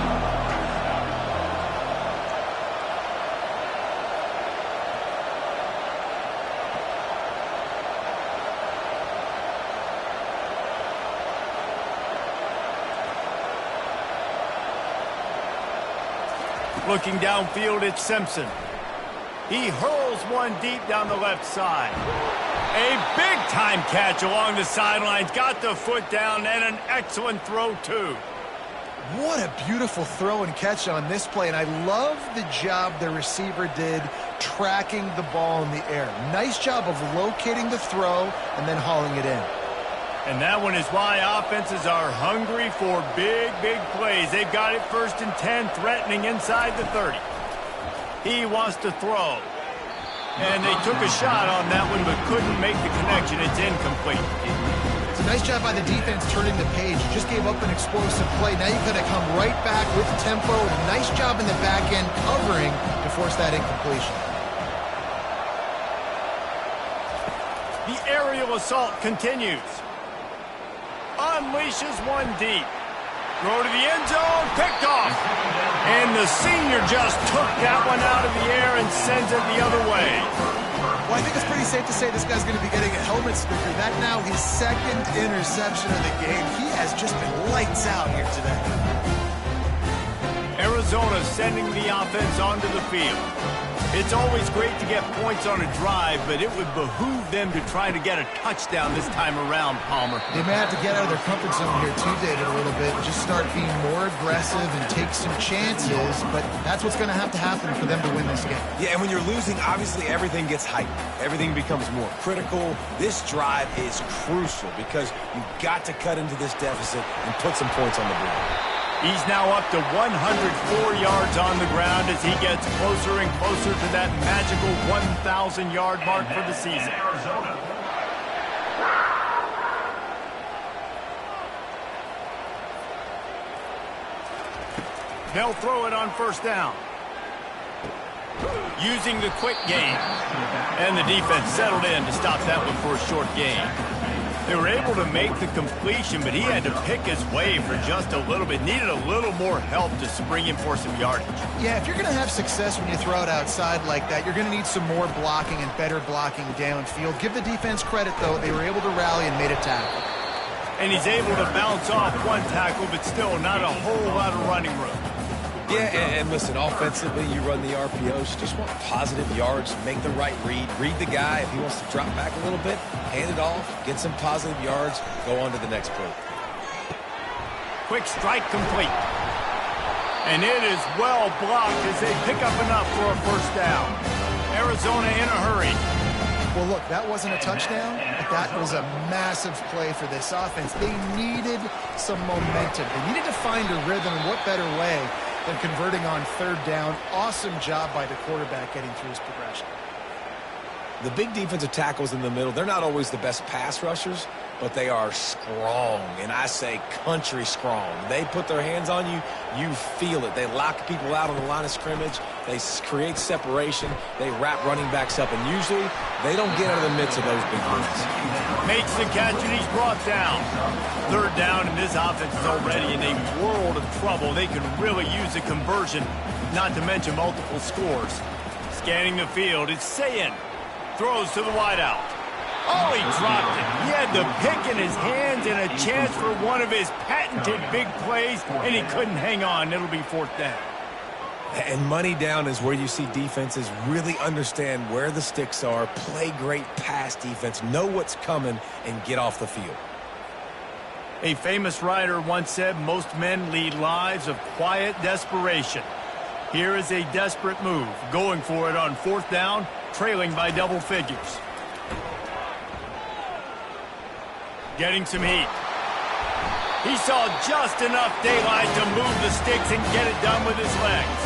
Looking downfield, it's Simpson. He hurls one deep down the left side. A big-time catch along the sidelines. Got the foot down, and an excellent throw, too. What a beautiful throw and catch on this play, and I love the job the receiver did tracking the ball in the air. Nice job of locating the throw and then hauling it in. And that one is why offenses are hungry for big, big plays. They've got it 1st and 10, threatening inside the 30. He wants to throw. And they took a shot on that one, but couldn't make the connection. It's incomplete. It's a nice job by the defense turning the page. You just gave up an explosive play. Now you're going to come right back with tempo. Nice job in the back end covering to force that incompletion. The aerial assault continues. Unleashes one deep. Throw to the end zone, picked off. And the senior just took that one out of the air and sends it the other way. Well, I think it's pretty safe to say this guy's going to be getting a helmet sticker. That now his 2nd interception of the game. He has just been lights out here today. Arizona sending the offense onto the field. It's always great to get points on a drive, but it would behoove them to try to get a touchdown this time around, Palmer. They may have to get out of their comfort zone here too, David, a little bit. Just start being more aggressive and take some chances, but that's what's going to happen for them to win this game. Yeah, and when you're losing, obviously everything gets heightened. Everything becomes more critical. This drive is crucial because you've got to cut into this deficit and put some points on the board. He's now up to 104 yards on the ground as he gets closer and closer to that magical 1,000-yard mark for the season. They'll throw it on 1st down. Using the quick game. And the defense settled in to stop that one for a short gain. They were able to make the completion, but he had to pick his way for just a little bit. Needed a little more help to spring him for some yardage. Yeah, if you're going to have success when you throw it outside like that, you're going to need some more blocking and better blocking downfield. Give the defense credit, though. They were able to rally and made a tackle. And he's able to bounce off one tackle, but still not a whole lot of running room. Yeah, and listen, offensively, you run the RPOs. You just want positive yards, make the right read. Read the guy. If he wants to drop back a little bit, hand it off, get some positive yards, go on to the next play. Quick strike complete. And it is well blocked as they pick up enough for a 1st down. Arizona in a hurry. Well, look, that wasn't a touchdown, but that was a massive play for this offense. They needed some momentum. They needed to find a rhythm, and what better way than converting on 3rd down. Awesome job by the quarterback getting through his progression. The big defensive tackles in the middle, they're not always the best pass rushers, but they are strong, and I say country strong. They put their hands on you, you feel it. They lock people out on the line of scrimmage. They create separation. They wrap running backs up, and usually they don't get out of the midst of those big plays. Makes the catch, and he's brought down. 3rd down, and this offense is already in a world of trouble. They could really use a conversion, not to mention multiple scores. Scanning the field, it's SIII. Throws to the wideout. Oh, he dropped it. He had the pick in his hands and a chance for one of his patented big plays, and he couldn't hang on. It'll be 4th down. And money down is where you see defenses really understand where the sticks are, play great pass defense, know what's coming, and get off the field. A famous writer once said, most men lead lives of quiet desperation. Here is a desperate move, going for it on 4th down, trailing by double figures. getting some heat. He saw just enough daylight to move the sticks and get it done with his legs.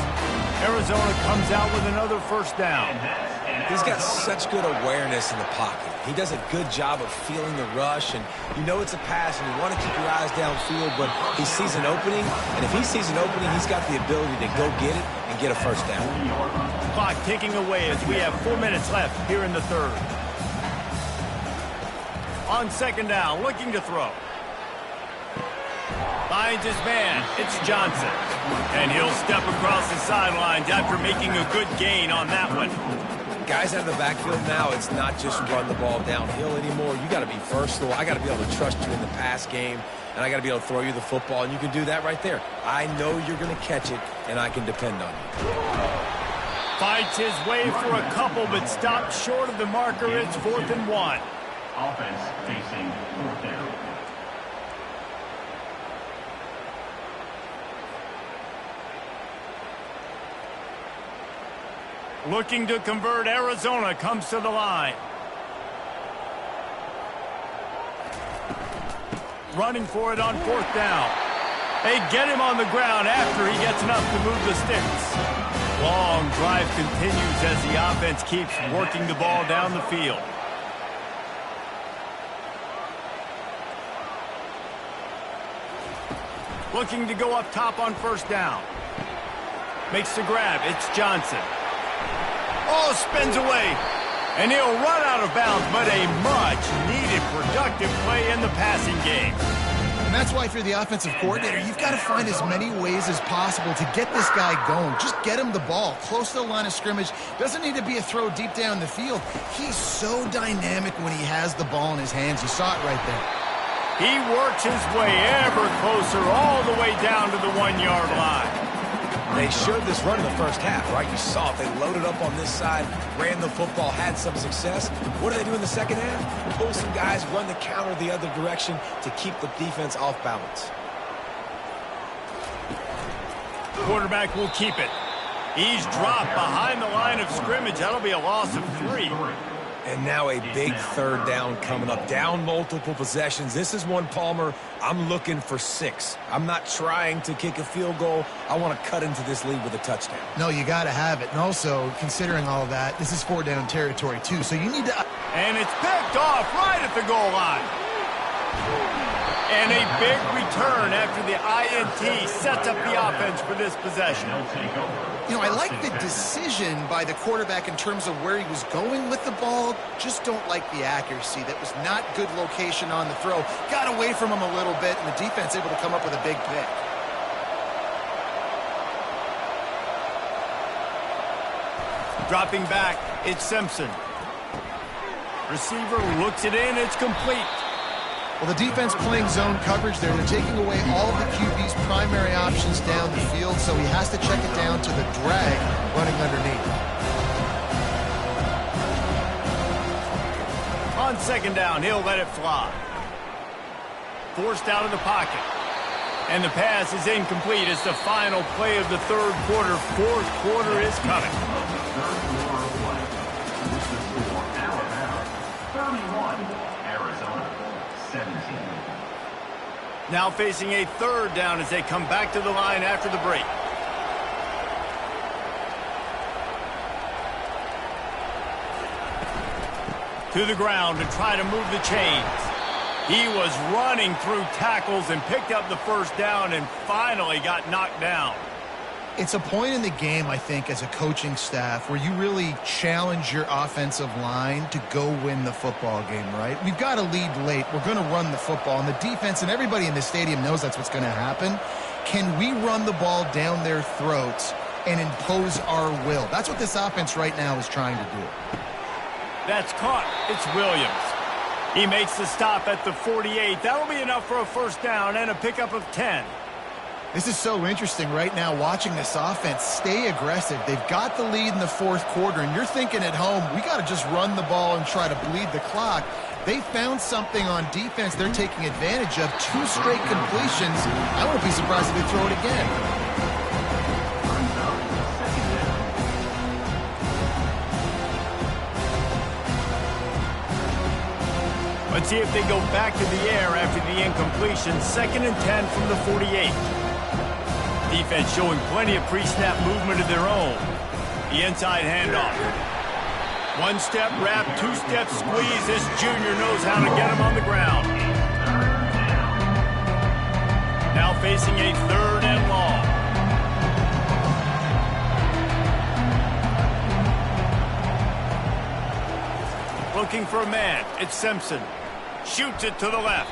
Arizona comes out with another first down. He's got such good awareness in the pocket. He does a good job of feeling the rush, and you know it's a pass, and you want to keep your eyes downfield, but he sees an opening, and if he sees an opening, he's got the ability to go get it and get a first down. Clock ticking away as we have 4 minutes left here in the third. On second down, looking to throw. Finds his man. It's Johnson. And he'll step across the sidelines after making a good gain on that one. Guys out of the backfield now, it's not just run the ball downhill anymore. You got to be versatile. I got to be able to trust you in the pass game, and I got to be able to throw you the football, and you can do that right there. I know you're going to catch it, and I can depend on you. Fights his way for a couple, but stopped short of the marker. It's 4th and 1. Offense facing 4th down. Looking to convert, Arizona comes to the line. Running for it on 4th down. They get him on the ground after he gets enough to move the sticks. Long drive continues as the offense keeps working the ball down the field. Looking to go up top on 1st down. Makes the grab. It's Johnson. Oh, spins away. And he'll run out of bounds, but a much-needed productive play in the passing game. And that's why if you're the offensive coordinator, you've got to find as many ways as possible to get this guy going. Just get him the ball close to the line of scrimmage. Doesn't need to be a throw deep down the field. He's so dynamic when he has the ball in his hands. You saw it right there. He works his way ever closer all the way down to the 1-yard line. They showed this run in the first half, right? You saw it. They loaded up on this side, ran the football, had some success. What do they do in the second half? Pull some guys, run the counter the other direction to keep the defense off balance. Quarterback will keep it. He's dropped behind the line of scrimmage. That'll be a loss of 3. And now a big 3rd down coming up. Down multiple possessions. This is one, Palmer, I'm looking for 6. I'm not trying to kick a field goal. I want to cut into this lead with a touchdown. No, you got to have it. And also, considering all of that, this is 4-down territory, too. So you need to... And it's picked off right at the goal line. And a big return after the INT sets up the offense for this possession. You know, I like the decision by the quarterback in terms of where he was going with the ball. Just don't like the accuracy. That was not good location on the throw. Got away from him a little bit, and the defense able to come up with a big pick. Dropping back, it's Simpson. Receiver looks it in, it's complete. Well, the defense playing zone coverage there. They're taking away all of the QB's primary options down the field, so he has to check it down to the drag running underneath. On second down, he'll let it fly. Forced out of the pocket. And the pass is incomplete. It's the final play of the third quarter. 4th quarter is coming. Now facing a 3rd down as they come back to the line after the break. To the ground to try to move the chains. He was running through tackles and picked up the 1st down and finally got knocked down. It's a point in the game, I think, as a coaching staff where you really challenge your offensive line to go win the football game, right? We've got to lead late. We're going to run the football, and the defense and everybody in the stadium knows that's what's going to happen. Can we run the ball down their throats and impose our will? That's what this offense right now is trying to do. That's caught. It's Williams. He makes the stop at the 48. That'll be enough for a 1st down and a pickup of 10. This is so interesting right now watching this offense stay aggressive. They've got the lead in the 4th quarter, and you're thinking at home, we got to just run the ball and try to bleed the clock. They found something on defense they're taking advantage of. 2 straight completions. I wouldn't be surprised if they throw it again. Let's see if they go back to the air after the incompletion. 2nd and 10 from the 48. Defense showing plenty of pre-snap movement of their own. The inside handoff. 1-step wrap, 2-step squeeze. This junior knows how to get him on the ground. Now facing a 3rd and long. Looking for a man. It's Simpson. Shoots it to the left.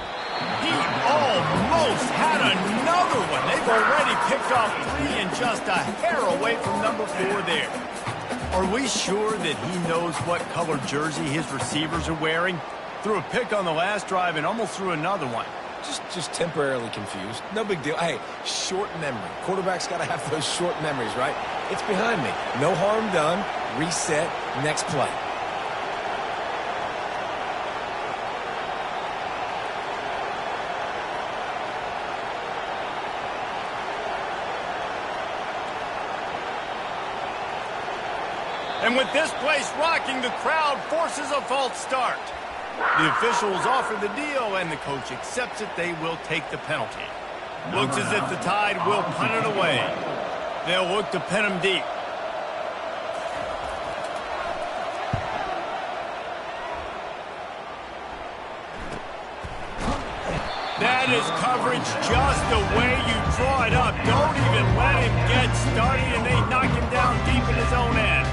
He almost had another one. They've already picked off 3 and just a hair away from number 4 there. Are we sure that he knows what color jersey his receivers are wearing? Threw a pick on the last drive and almost threw another one. Just temporarily confused. No big deal. Hey, short memory. Quarterback's got to have those short memories, right? It's behind me. No harm done. Reset. Next play. And with this place rocking, the crowd forces a false start. The officials offer the deal, and the coach accepts it. They will take the penalty. Looks as if the Tide will punt it away. They'll look to pin him deep. That is coverage just the way you draw it up. Don't even let him get started, and they knock him down deep in his own end.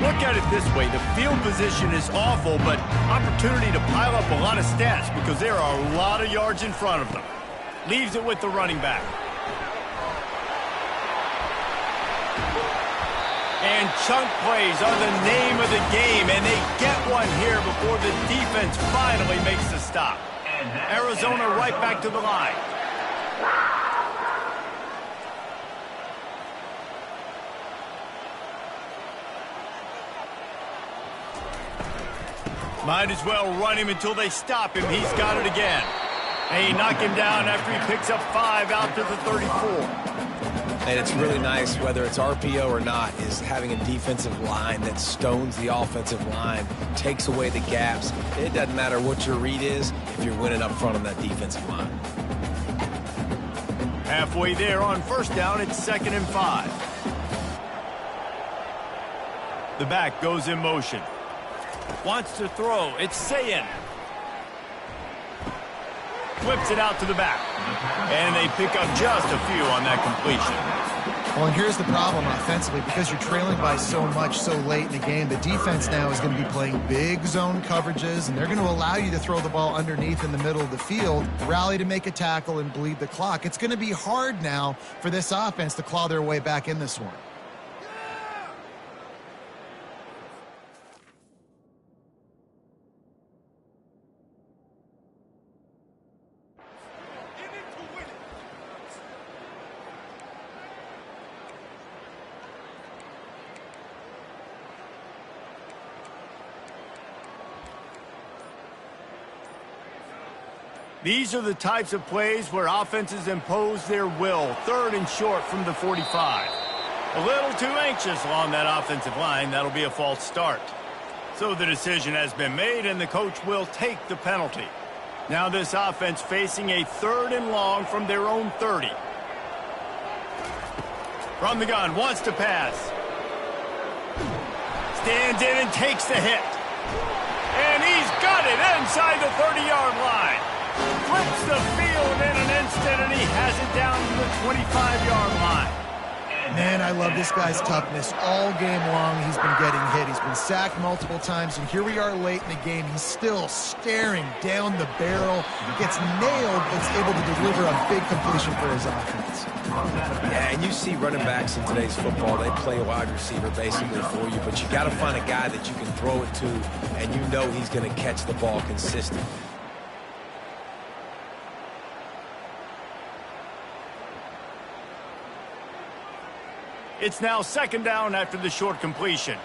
Look at it this way. The field position is awful, but opportunity to pile up a lot of stats because there are a lot of yards in front of them. Leaves it with the running back. And chunk plays are the name of the game, and they get one here before the defense finally makes the stop. Arizona right back to the line. Might as well run him until they stop him. He's got it again. And he knocked him down after he picks up 5 out to the 34. And it's really nice, whether it's RPO or not, is having a defensive line that stones the offensive line, takes away the gaps. It doesn't matter what your read is if you're winning up front on that defensive line. Halfway there on 1st down, it's 2nd and 5. The back goes in motion. Wants to throw. It's SIII. Flips it out to the back. And they pick up just a few on that completion. Well, and here's the problem offensively. Because you're trailing by so much so late in the game, the defense now is going to be playing big zone coverages, and they're going to allow you to throw the ball underneath in the middle of the field, rally to make a tackle, and bleed the clock. It's going to be hard now for this offense to claw their way back in this one. These are the types of plays where offenses impose their will. 3rd and short from the 45. A little too anxious along that offensive line. That'll be a false start. So the decision has been made, and the coach will take the penalty. Now this offense facing a 3rd and long from their own 30. From the gun, wants to pass. Stands in and takes the hit. And he's got it inside the 30-yard line. Flips the field in an instant, and he has it down to the 25-yard line. Man, I love this guy's toughness. All game long, he's been getting hit. He's been sacked multiple times, and here we are late in the game. He's still staring down the barrel. Gets nailed, but is able to deliver a big completion for his offense. Yeah, and you see running backs in today's football, they play a wide receiver basically for you, but you got to find a guy that you can throw it to, and you know he's going to catch the ball consistently. It's now 2nd down after the short completion.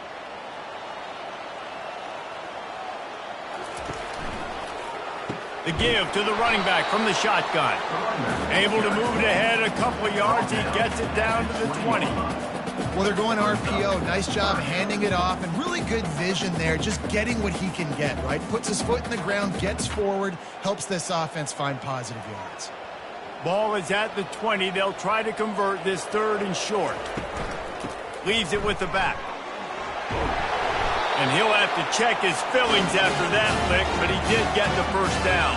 The give to the running back from the shotgun. Able to move it ahead a couple of yards. He gets it down to the 20. Well, they're going RPO. Nice job handing it off, and really good vision there, just getting what he can get, right? Puts his foot in the ground, gets forward, helps this offense find positive yards. Ball is at the 20. They'll try to convert this 3rd and short. Leaves it with the back. And he'll have to check his fillings after that lick, but he did get the first down.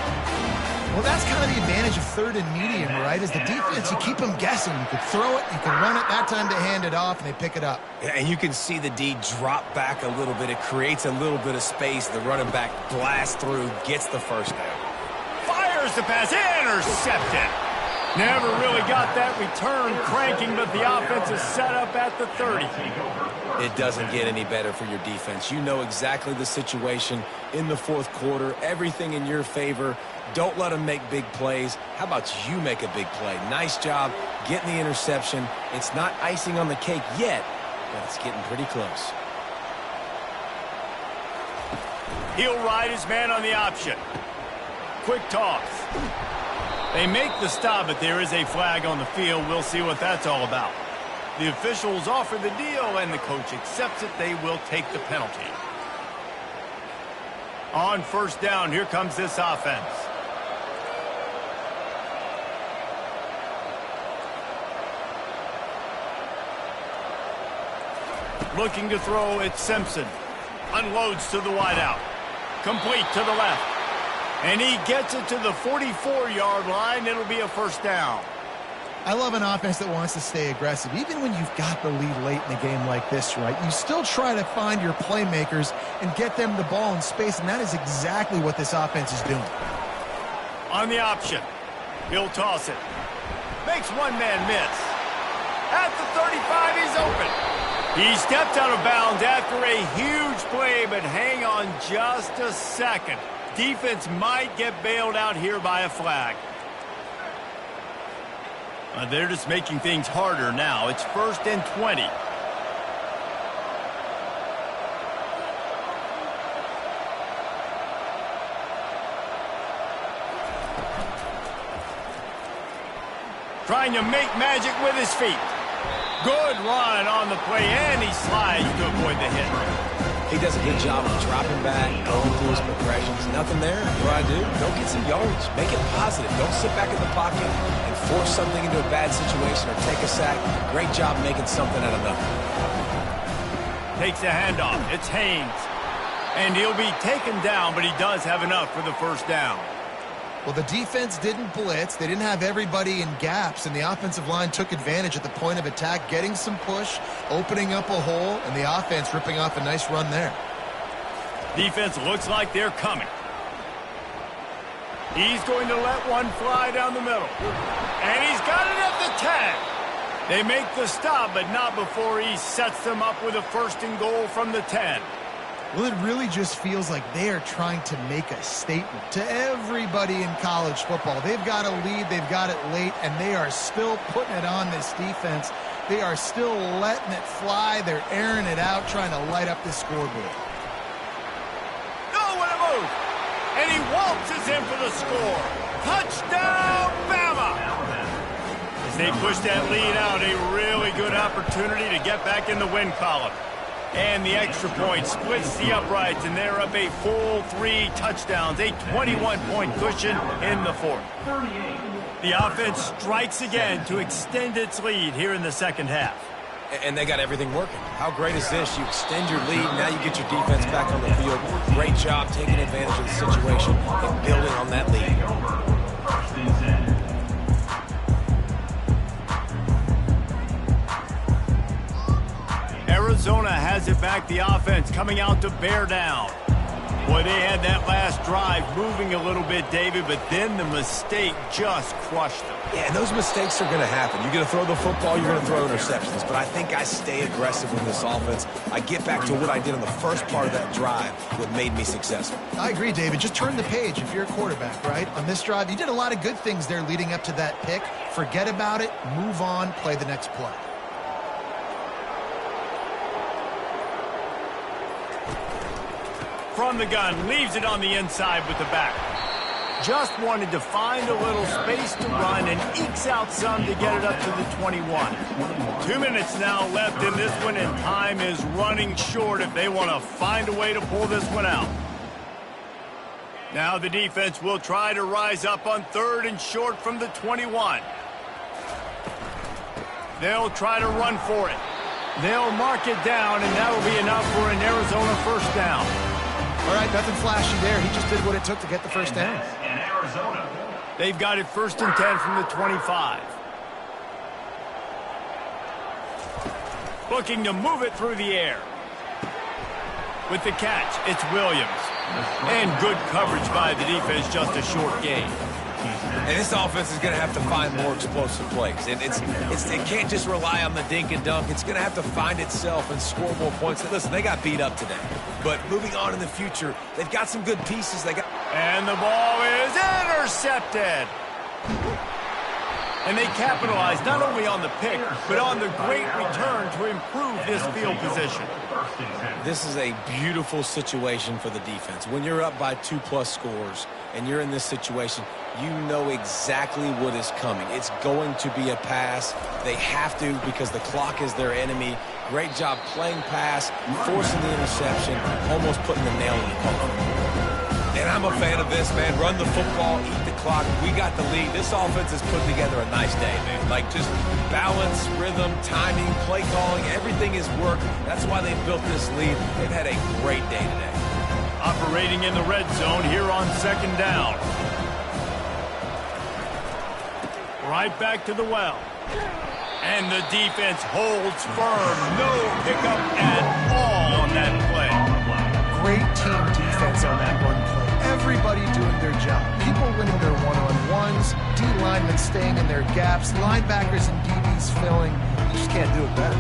Well, that's kind of the advantage of 3rd and medium, right? Is the defense, you keep them guessing. You can throw it, you can run it. That time they hand it off, and they pick it up. Yeah, and you can see the D drop back a little bit. It creates a little bit of space. The running back blasts through, gets the first down. Fires the pass, intercepted. Never really got that return cranking, but the offense is set up at the 30. It doesn't get any better for your defense. You know exactly the situation in the 4th quarter. Everything in your favor. Don't let them make big plays. How about you make a big play? Nice job getting the interception. It's not icing on the cake yet, but it's getting pretty close. He'll ride his man on the option. Quick toss. They make the stop, but there is a flag on the field. We'll see what that's all about. The officials offer the deal, and the coach accepts it. They will take the penalty. On 1st down, here comes this offense. Looking to throw, it's Simpson. Unloads to the wideout. Complete to the left. And he gets it to the 44-yard line. It'll be a 1st down. I love an offense that wants to stay aggressive. Even when you've got the lead late in a game like this, right, you still try to find your playmakers and get them the ball in space, and that is exactly what this offense is doing. On the option, he'll toss it. Makes one man miss. At the 35, he's open. He stepped out of bounds after a huge play, but hang on just a second. Defense might get bailed out here by a flag. They're just making things harder now. It's 1st and 20. Trying to make magic with his feet. Good run on the play, and he slides to avoid the hit. He does a good job of dropping back, going through his progressions. Nothing there. What do? Go get some yardage. Make it positive. Don't sit back in the pocket and force something into a bad situation or take a sack. Great job making something out of nothing. Takes a handoff. It's Haynes. And he'll be taken down, but he does have enough for the 1st down. Well, the defense didn't blitz. They didn't have everybody in gaps, and the offensive line took advantage at the point of attack, getting some push, opening up a hole, and the offense ripping off a nice run there. Defense looks like they're coming. He's going to let one fly down the middle. And he's got it at the 10. They make the stop, but not before he sets them up with a 1st and goal from the 10. Well, it really just feels like they are trying to make a statement to everybody in college football. They've got a lead, they've got it late, and they are still putting it on this defense. They are still letting it fly. They're airing it out, trying to light up the scoreboard. Oh, what a move! And he waltzes in for the score. Touchdown, Bama! As they push that lead out, a really good opportunity to get back in the win column. And the extra point splits the uprights, and they're up a full 3 touchdowns, a 21-point cushion in the 4th. The offense strikes again to extend its lead here in the 2nd half. And they got everything working. How great is this? You extend your lead, now you get your defense back on the field. Great job taking advantage of the situation and building on that lead. Arizona has it back, the offense coming out to bear down. Boy, they had that last drive moving a little bit, David, but then the mistake just crushed them. Yeah, and those mistakes are going to happen. You're going to throw the football, you're going to throw interceptions. But I think I stay aggressive with this offense. I get back to what I did on the first part of that drive, what made me successful. I agree, David. Just turn the page if you're a quarterback, right? On this drive, you did a lot of good things there leading up to that pick. Forget about it, move on, play the next play. From the gun, leaves it on the inside with the back. Just wanted to find a little space to run and ekes out some to get it up to the 21. 2 minutes now left in this one, and time is running short if they want to find a way to pull this one out. Now the defense will try to rise up on 3rd and short from the 21. They'll try to run for it. They'll mark it down, and that will be enough for an Arizona first down. All right, nothing flashy there. He just did what it took to get the first down. In Arizona. They've got it 1st and 10 from the 25. Looking to move it through the air. With the catch, it's Williams. And good coverage by the defense, just a short gain. And this offense is going to have to find more explosive plays. And it can't just rely on the dink and dunk. It's going to have to find itself and score more points. And listen, they got beat up today. But moving on in the future, they've got some good pieces. And the ball is intercepted. And they capitalize not only on the pick, but on the great return to improve this field position. This is a beautiful situation for the defense. When you're up by 2+ scores and you're in this situation, you know exactly what is coming. It's going to be a pass. They have to because the clock is their enemy. Great job playing pass, forcing the interception, almost putting the nail in the coffin. And I'm a fan of this, man. Run the football, eat the clock. We got the lead. This offense has put together a nice day, man. Like just balance, rhythm, timing, play calling, everything is worked. That's why they built this lead. They've had a great day today. Operating in the red zone here on 2nd down. Right back to the well. And the defense holds firm. No pickup at all on that play. Great team defense on that run play. Everybody doing their job. People winning their one-on-ones, D linemen staying in their gaps, linebackers and DBs filling. You just can't do it better.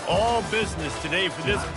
All business today for this ball.